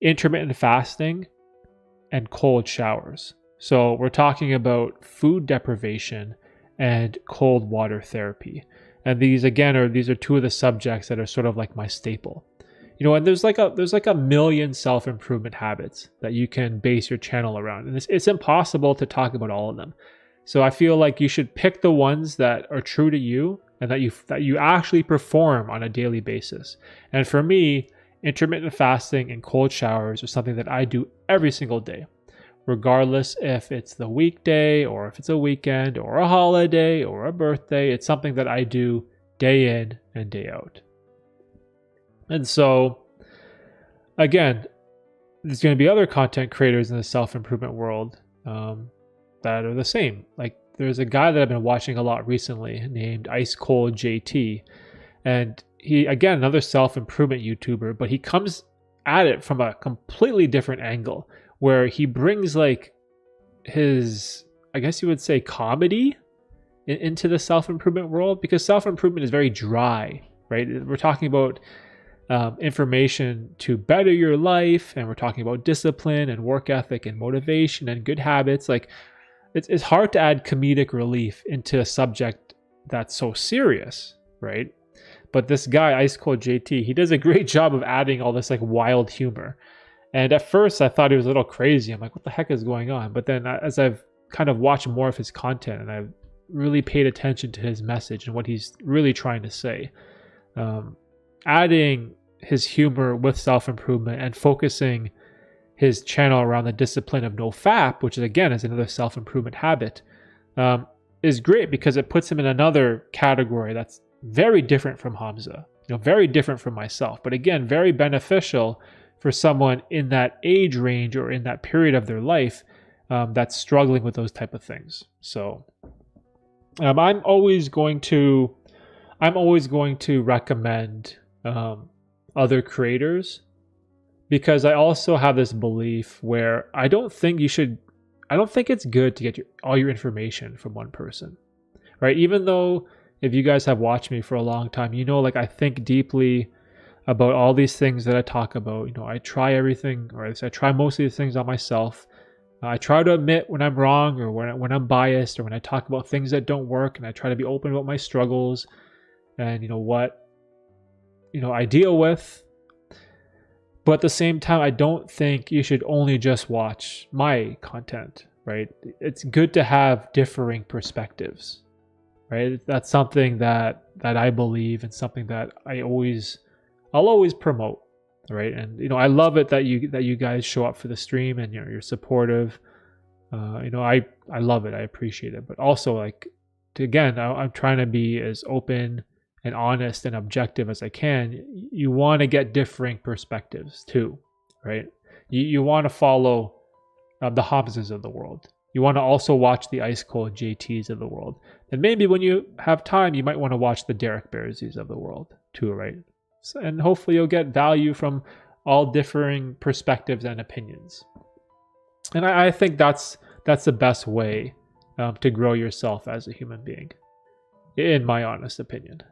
intermittent fasting and cold showers. So we're talking about food deprivation and cold water therapy. And these are two of the subjects that are sort of like my staple. And there's like a million self-improvement habits that you can base your channel around. And it's impossible to talk about all of them. So I feel like you should pick the ones that are true to you and that you actually perform on a daily basis. And for me, intermittent fasting and cold showers are something that I do every single day, regardless if it's the weekday or if it's a weekend or a holiday or a birthday. It's something that I do day in and day out. And so, again, there's going to be other content creators in the self-improvement world that are the same. Like there's a guy that I've been watching a lot recently named Ice Cold JT. And he, again, another self-improvement YouTuber, but he comes at it from a completely different angle where he brings like his, I guess you would say, comedy into the self-improvement world, because self-improvement is very dry, right? We're talking about information to better your life, and we're talking about discipline and work ethic and motivation and good habits. Like it's hard to add comedic relief into a subject that's so serious, right? But this guy, Ice Cold JT, he does a great job of adding all this like wild humor. And at first I thought he was a little crazy. I'm like, what the heck is going on? But then as I've kind of watched more of his content and I've really paid attention to his message and what he's really trying to say, adding his humor with self-improvement and focusing his channel around the discipline of NoFap, which is another self-improvement habit, is great because it puts him in another category that's very different from Hamza, very different from myself, but again, very beneficial for someone in that age range or in that period of their life that's struggling with those type of things. So I'm always going to recommend other creators, because I also have this belief where I don't think it's good to get all your information from one person, right? Even though if you guys have watched me for a long time, like I think deeply about all these things that I talk about. I try everything, or I try most of these things on myself. I try to admit when I'm wrong, or when I'm biased, or when I talk about things that don't work, and I try to be open about my struggles and what I deal with. But at the same time, I don't think you should only just watch my content, right? It's good to have differing perspectives, right? That's something that I believe, and something that I'll always promote, right? And I love it that you guys show up for the stream, and you're supportive. I love it. I appreciate it. But also, I'm trying to be as open and honest and objective as I can. You want to get differing perspectives too, right? You want to follow the Hamzas of the world. You want to also watch the Ice Cold JTs of the world. And maybe when you have time, you might want to watch the Derek Bearsies of the world too, right? And hopefully you'll get value from all differing perspectives and opinions. And I think that's the best way to grow yourself as a human being, in my honest opinion.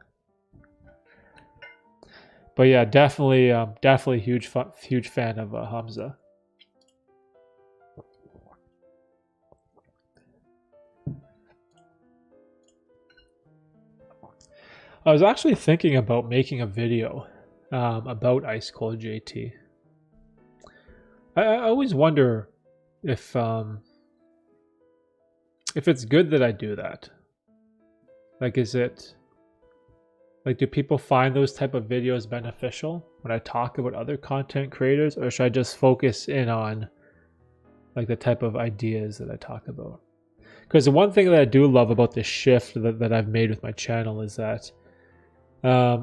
But yeah, definitely huge fan of Hamza. I was actually thinking about making a video about Ice Cold JT. I always wonder if it's good that I do that. Do people find those type of videos beneficial when I talk about other content creators, or should I just focus in on the type of ideas that I talk about? Because the one thing that I do love about this shift that I've made with my channel is that I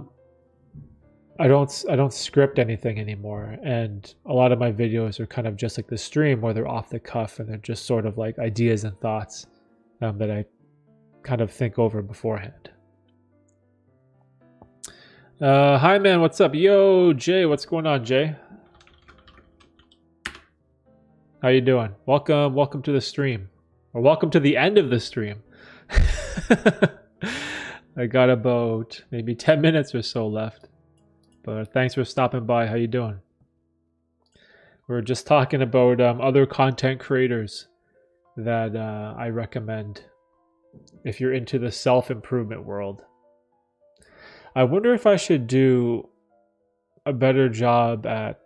don't script anything anymore, and a lot of my videos are kind of just like the stream, where they're off the cuff and they're just sort of like ideas and thoughts that I kind of think over beforehand. Hi man, what's up? Yo, Jay, what's going on, Jay? How you doing? Welcome to the stream, or welcome to the end of the stream. I got about maybe 10 minutes or so left, but thanks for stopping by. How you doing? We're just talking about other content creators that I recommend if you're into the self-improvement world. I wonder if I should do a better job at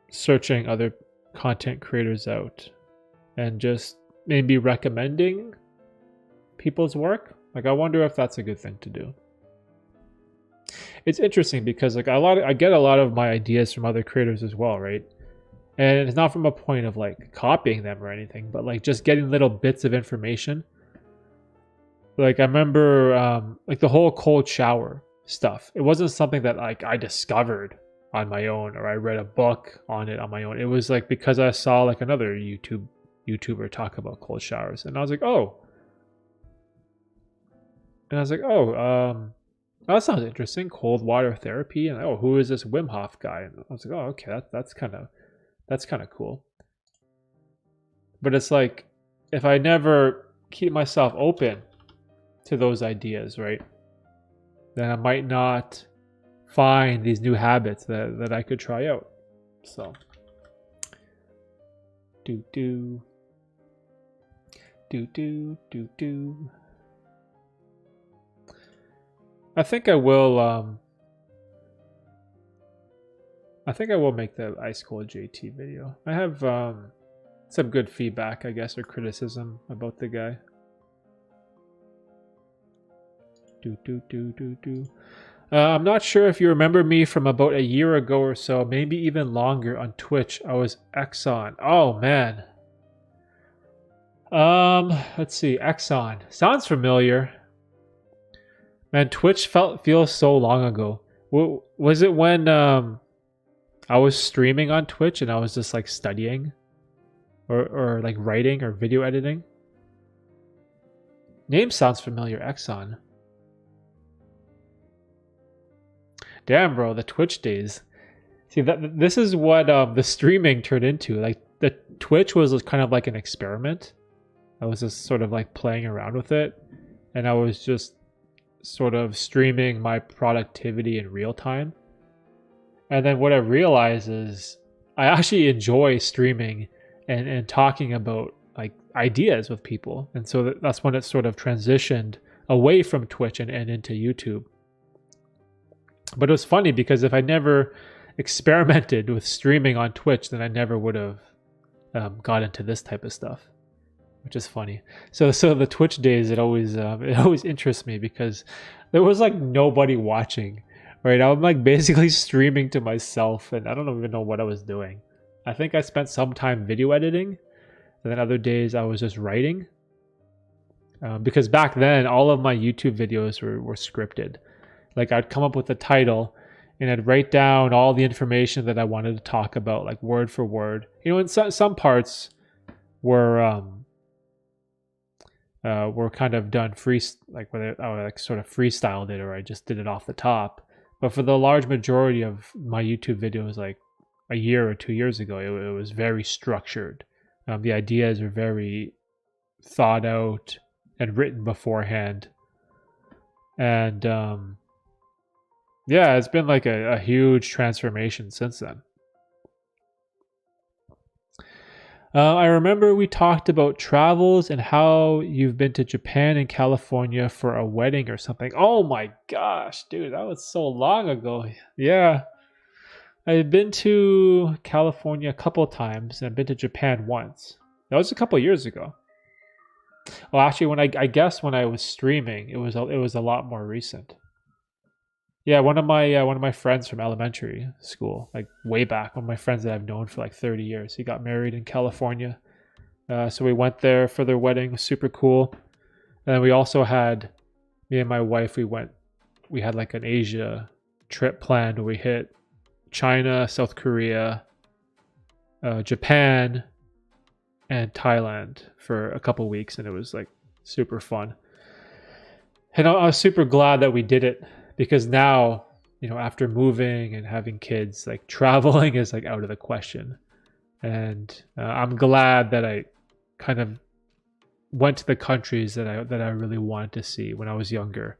searching other content creators out and just maybe recommending people's work. I wonder if that's a good thing to do. It's interesting because I get a lot of my ideas from other creators as well, right? And it's not from a point of copying them or anything, but just getting little bits of information. I remember the whole cold shower stuff. It wasn't something that I discovered on my own, or I read a book on it on my own. It was because I saw another YouTuber talk about cold showers, and I was oh, that sounds interesting. Cold water therapy, and who is this Wim Hof guy? And I was okay, that's kind of cool. But it's if I never keep myself open to those ideas, right, then I might not find these new habits that I could try out. So do. I think I will make the Ice Cold JT video. I have some good feedback, I guess, or criticism about the guy. I'm not sure if you remember me from about a year ago or so, maybe even longer, on Twitch. I was Exxon. Oh man. Let's see. Exxon sounds familiar. Man, Twitch feels so long ago. Was it when I was streaming on Twitch and I was just like studying or like writing or video editing? Name sounds familiar, Exxon. Damn, bro, the Twitch days. See, this is what the streaming turned into. Like the Twitch was kind of like an experiment. I was just sort of like playing around with it, and I was just sort of streaming my productivity in real time. And then what I realized is I actually enjoy streaming and talking about like ideas with people. And so that's when it sort of transitioned away from Twitch and into YouTube. But it was funny because if I never experimented with streaming on Twitch, then I never would have got into this type of stuff, which is funny. So the Twitch days, it always interests me because there was like nobody watching, right? I'm like basically streaming to myself, and I don't even know what I was doing. I think I spent some time video editing, and then other days I was just writing. Because back then, all of my YouTube videos were scripted. Like I'd come up with a title and I'd write down all the information that I wanted to talk about, like word for word. You know, and some parts were kind of done like whether I like sort of freestyled it or I just did it off the top. But for the large majority of my YouTube videos, like a year or 2 years ago, it was very structured. The ideas are very thought out and written beforehand. And yeah, it's been like a huge transformation since then. I remember we talked about travels and how you've been to Japan and California for a wedding or something. Oh my gosh, dude, that was so long ago. Yeah. I've been to California a couple of times and I've been to Japan once. That was a couple of years ago. Well, actually, when I guess when I was streaming, it was a lot more recent. Yeah, one of my friends from elementary school, like way back, one of my friends that I've known for like 30 years. He got married in California, so we went there for their wedding. It was super cool. And then we also had me and my wife. We had like an Asia trip planned where we hit China, South Korea, Japan, and Thailand for a couple weeks, and it was like super fun. And I was super glad that we did it. Because now, you know, after moving and having kids, like traveling is like out of the question. And I'm glad that I kind of went to the countries that I really wanted to see when I was younger.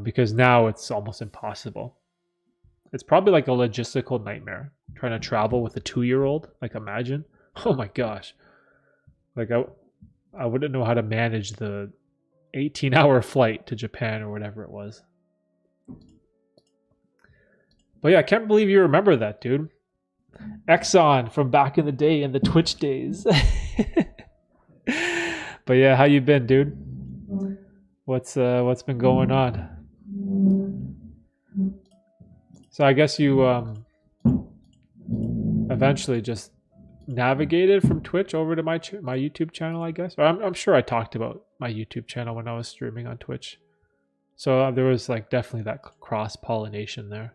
Because now it's almost impossible. It's probably like a logistical nightmare trying to travel with a 2-year-old. Like imagine. Oh my gosh. Like I wouldn't know how to manage the 18-hour flight to Japan or whatever it was. But yeah, I can't believe you remember that, dude. Exxon from back in the day in the Twitch days. But yeah, how you been, dude? What's been going on? So I guess you eventually just navigated from Twitch over to my YouTube channel, I guess. Or I'm sure I talked about my YouTube channel when I was streaming on Twitch. So there was like definitely that cross-pollination there.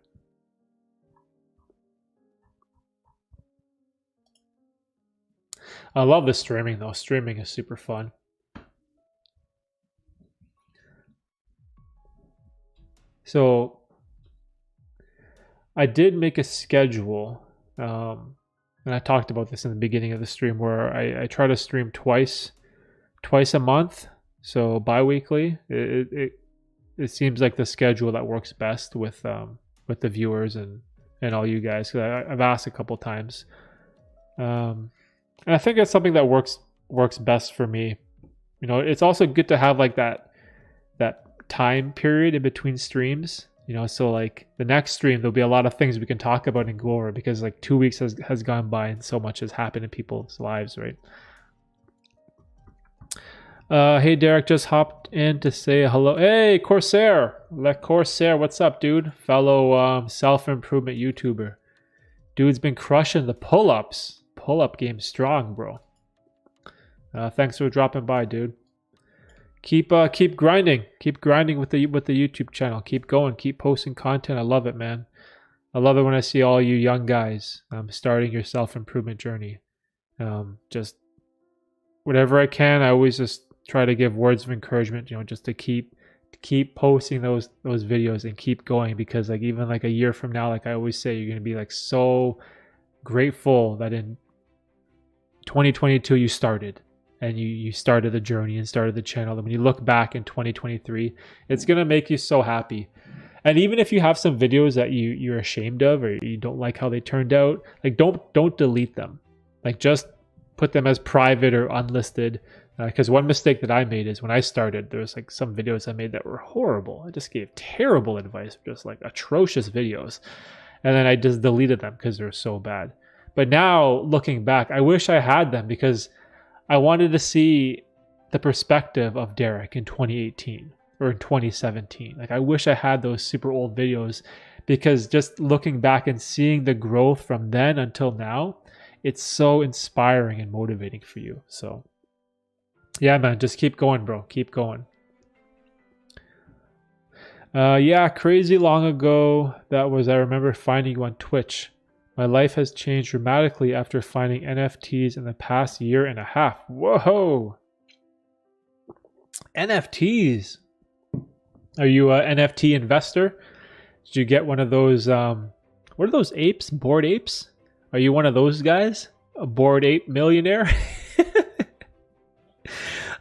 I love the streaming though. Streaming is super fun. So I did make a schedule, and I talked about this in the beginning of the stream, where I try to stream twice a month, so bi-weekly. It seems like the schedule that works best with the viewers and all you guys. 'Cause I've asked a couple times. And I think it's something that works best for me. You know, it's also good to have like that time period in between streams. You know, so like the next stream, there'll be a lot of things we can talk about and go over because like 2 weeks has gone by and so much has happened in people's lives, right? Hey, Derek just hopped in to say hello. Hey, Corsair. Le Corsair, what's up, dude? Fellow self-improvement YouTuber. Dude's been crushing the pull-ups. Pull-up game strong, bro. Thanks for dropping by, dude. keep grinding with the YouTube channel. Keep going, keep posting content. I love it, man. I love it when I see all you young guys starting your self-improvement journey. Just whatever I can, I always just try to give words of encouragement, just to keep posting those videos and keep going, because like even like a year from now, like I always say, you're going to be like so grateful that in 2022 you started, and you started the journey and started the channel. And when you look back in 2023, it's going to make you so happy. And even if you have some videos that you're ashamed of, or you don't like how they turned out, like don't delete them. Like just put them as private or unlisted. Because one mistake that I made is when I started, there was like some videos I made that were horrible. I just gave terrible advice, just like atrocious videos. And then I just deleted them because they're so bad. But now looking back, I wish I had them, because I wanted to see the perspective of Derek in 2018 or in 2017. Like I wish I had those super old videos, because just looking back and seeing the growth from then until now, it's so inspiring and motivating for you. So yeah, man, just keep going, bro. Keep going. Yeah, crazy long ago. That was, I remember finding you on Twitch. My life has changed dramatically after finding NFTs in the past year and a half. Whoa. NFTs. Are you an NFT investor? Did you get one of those, what are those apes? Bored apes? Are you one of those guys? A bored ape millionaire?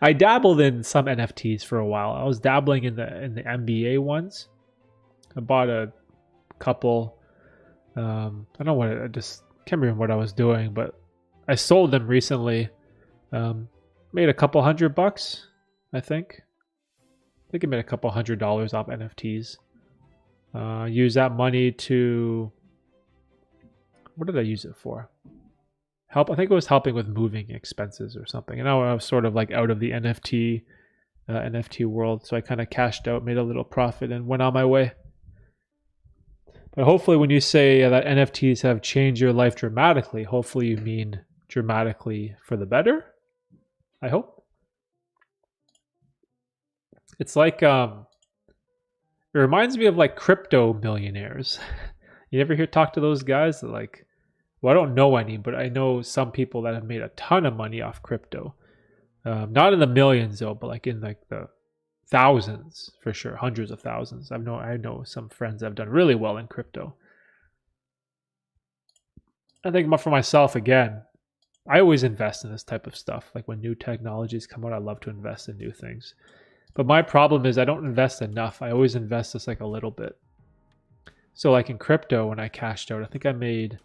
I dabbled in some NFTs for a while. I was dabbling in the NBA ones. I bought a couple. I don't know what, I just can't remember what I was doing, but I sold them recently. Made a couple $100, I think. I think I made a couple $100 off NFTs. Use that money to, what did I use it for? I think it was helping with moving expenses or something. And now I was sort of like out of the NFT world. So I kind of cashed out, made a little profit, and went on my way. But hopefully when you say that NFTs have changed your life dramatically, hopefully you mean dramatically for the better. I hope. It's like, it reminds me of like crypto millionaires. You ever talk to those guys that like, well, I don't know any, but I know some people that have made a ton of money off crypto. Not in the millions though, but like in like the thousands for sure, hundreds of thousands. I know some friends that have done really well in crypto. I think for myself again, I always invest in this type of stuff. Like when new technologies come out, I love to invest in new things. But my problem is I don't invest enough. I always invest just like a little bit. So like in crypto, when I cashed out, I think I made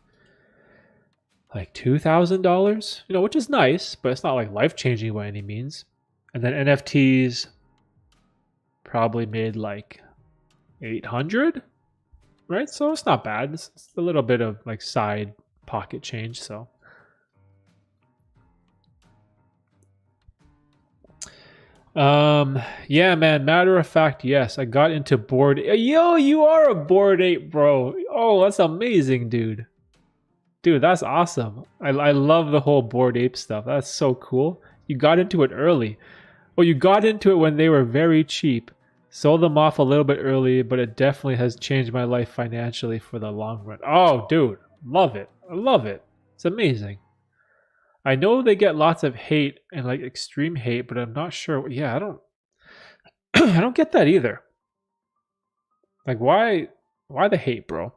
like $2,000, which is nice, but it's not like life-changing by any means. And then NFTs probably made like 800, right? So it's not bad. It's a little bit of like side pocket change. So yeah, man, matter of fact, yes, I got into Bored. Yo, you are a Bored Ape, bro. Oh, that's amazing, dude. Dude, that's awesome. I love the whole Bored Ape stuff. That's so cool. You got into it early. Well, you got into it when they were very cheap. Sold them off a little bit early, but it definitely has changed my life financially for the long run. Oh, dude, love it. I love it. It's amazing. I know they get lots of hate and like extreme hate, but I'm not sure. Yeah, I don't I don't get that either. Like why the hate, bro?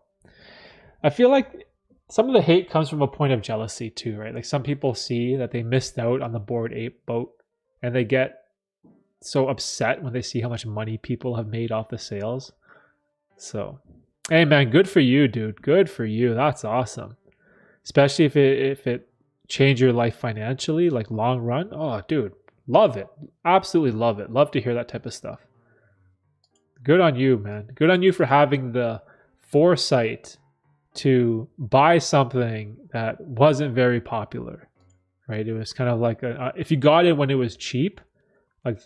I feel like some of the hate comes from a point of jealousy too, right? Like some people see that they missed out on the Bored Ape boat and they get so upset when they see how much money people have made off the sales. So, hey man, good for you, dude. Good for you. That's awesome. Especially if it changed your life financially, like long run. Oh, dude, love it. Absolutely love it. Love to hear that type of stuff. Good on you, man. Good on you for having the foresight to buy something that wasn't very popular, right? It was kind of like if you got it when it was cheap, like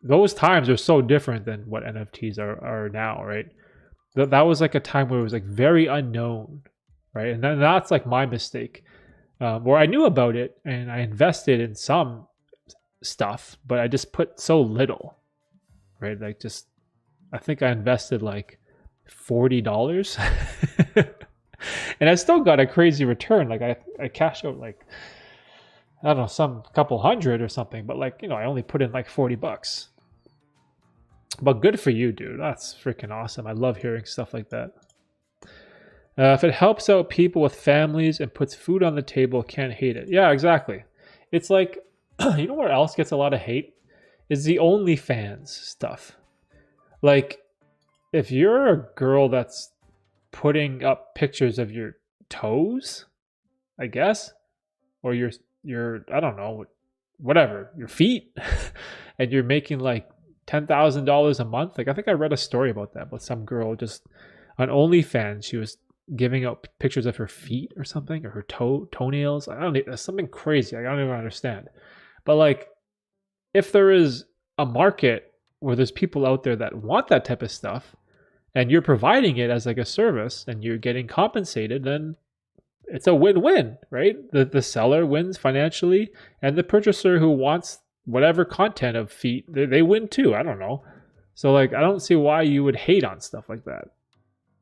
those times are so different than what NFTs are now, right? That was like a time where it was like very unknown, right? And then that's like my mistake, where I knew about it and I invested in some stuff, but I just put so little, right? Like just, I think I invested like $40 and I still got a crazy return. Like I cashed out like, I don't know, some couple hundred or something, but like, I only put in like $40. But good for you, dude. That's freaking awesome. I love hearing stuff like that. If it helps out people with families and puts food on the table, can't hate it. Yeah, exactly. It's like, you know what else gets a lot of hate? Is the OnlyFans stuff. Like, if you're a girl that's putting up pictures of your toes, I guess, or your I don't know, whatever, your feet, and you're making like $10,000 a month. Like, I think I read a story about that, but some girl just on OnlyFans, she was giving out pictures of her feet or something, or her toenails. I don't know, that's something crazy. I don't even understand. But like, if there is a market where there's people out there that want that type of stuff, and you're providing it as like a service and you're getting compensated, then it's a win-win, right? The seller wins financially, and the purchaser who wants whatever content of feet, they win too. I don't know. So like, I don't see why you would hate on stuff like that.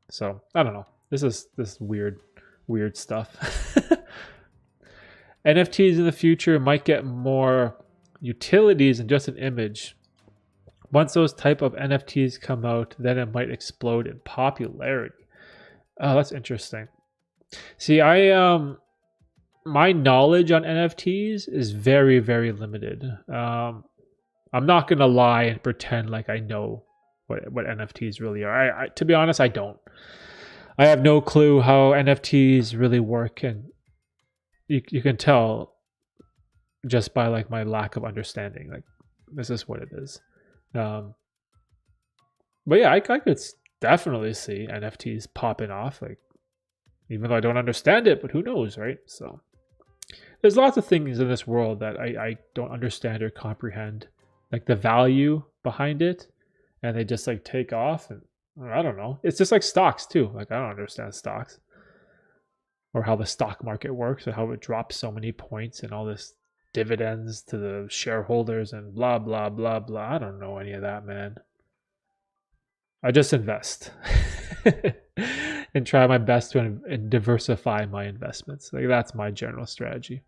So I don't know. This is weird stuff. NFTs in the future might get more utilities than just an image. Once those type of NFTs come out, then it might explode in popularity. Oh, that's interesting. See, my knowledge on NFTs is very, very limited. I'm not gonna lie and pretend like I know what NFTs really are. I to be honest, I don't. I have no clue how NFTs really work, and you can tell just by like my lack of understanding. Like, this is what it is. But yeah, I could definitely see NFTs popping off. Like, even though I don't understand it, but who knows, right? So there's lots of things in this world that I don't understand or comprehend, like the value behind it, and they just like take off, and I don't know. It's just like stocks too. Like, I don't understand stocks, or how the stock market works, or how it drops so many points and all this dividends to the shareholders and blah, blah, blah, blah. I don't know any of that, man. I just invest and try my best to diversify my investments. Like, that's my general strategy.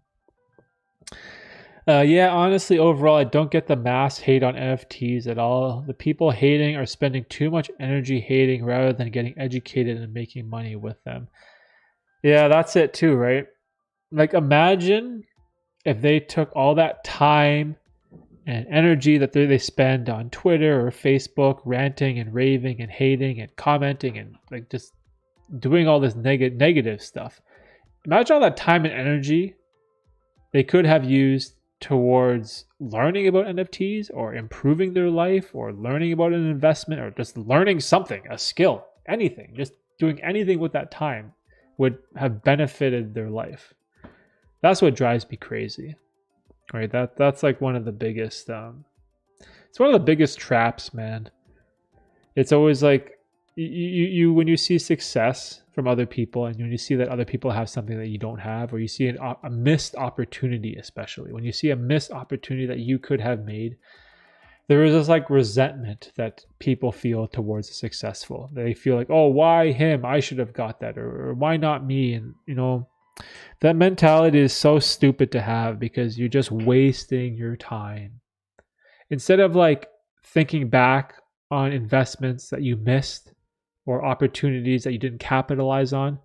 Yeah, honestly, overall, I don't get the mass hate on NFTs at all. The people hating are spending too much energy hating rather than getting educated and making money with them. Yeah, that's it too, right? Like, imagine if they took all that time and energy that they spend on Twitter or Facebook ranting and raving and hating and commenting and like just doing all this negative stuff. Imagine all that time and energy they could have used towards learning about NFTs or improving their life or learning about an investment or just learning something, a skill, anything. Just doing anything with that time would have benefited their life. That's what drives me crazy, right? That's like one of the biggest, it's one of the biggest traps, man. It's always like you when you see success from other people, and when you see that other people have something that you don't have, or you see a missed opportunity, especially when you see a missed opportunity that you could have made, there is this like resentment that people feel towards the successful. They feel like, oh, why him? I should have got that, or why not me? And that mentality is so stupid to have, because you're just wasting your time. Instead of like thinking back on investments that you missed or opportunities that you didn't capitalize on,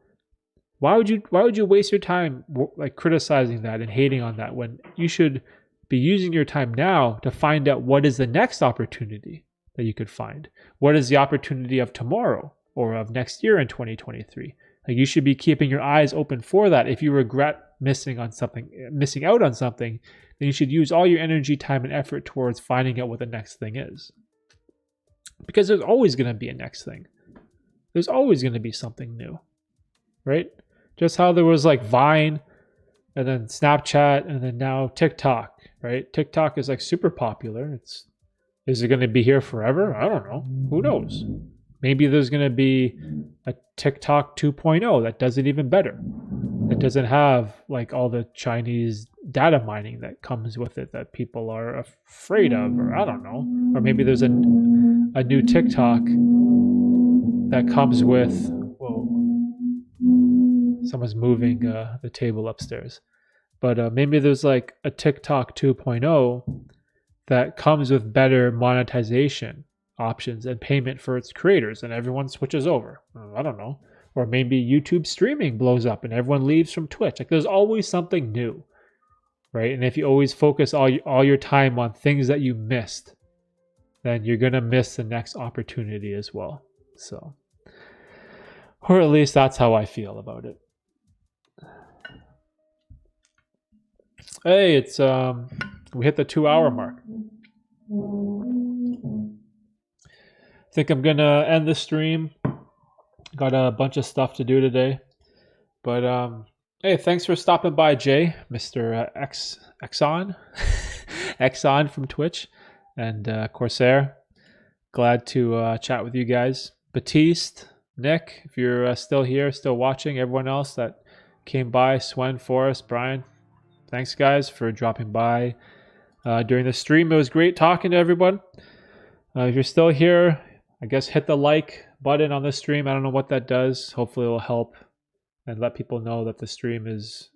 why would you waste your time like criticizing that and hating on that, when you should be using your time now to find out what is the next opportunity that you could find? What is the opportunity of tomorrow or of next year in 2023? Like, you should be keeping your eyes open for that. If you regret missing out on something, then you should use all your energy, time, and effort towards finding out what the next thing is. Because there's always going to be a next thing. There's always going to be something new, right? Just how there was like Vine, and then Snapchat, and then now TikTok, right? TikTok is like super popular. Is it going to be here forever? I don't know. Who knows? Maybe there's going to be a TikTok 2.0 that does it even better. That doesn't have like all the Chinese data mining that comes with it that people are afraid of, or I don't know. Or maybe there's a new TikTok that comes with, whoa, someone's moving the table upstairs. But maybe there's like a TikTok 2.0 that comes with better monetization options and payment for its creators, and everyone switches over. I don't know. Or maybe YouTube streaming blows up and everyone leaves from Twitch. Like there's always something new, right? And if you always focus all your time on things that you missed, then you're going to miss the next opportunity as well. So, or at least that's how I feel about it. Hey, it's we hit the 2-hour mark. I think I'm gonna end the stream. Got a bunch of stuff to do today, but hey, thanks for stopping by, Jay, Mr. Exxon, Exxon from Twitch, and Corsair. Glad to chat with you guys. Batiste, Nick, if you're still here, still watching, everyone else that came by, Swen, Forrest, Brian, thanks guys for dropping by during the stream. It was great talking to everyone. If you're still here, I guess hit the like button on the stream. I don't know what that does. Hopefully it will help and let people know that the stream is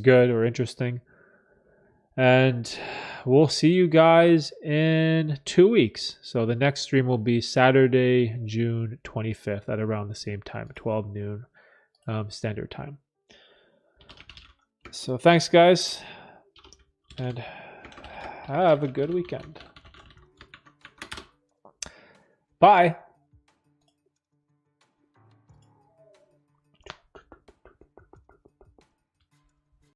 good or interesting. And we'll see you guys in 2 weeks. So the next stream will be Saturday, June 25th at around the same time, 12 noon standard time. So thanks, guys, and have a good weekend. Bye.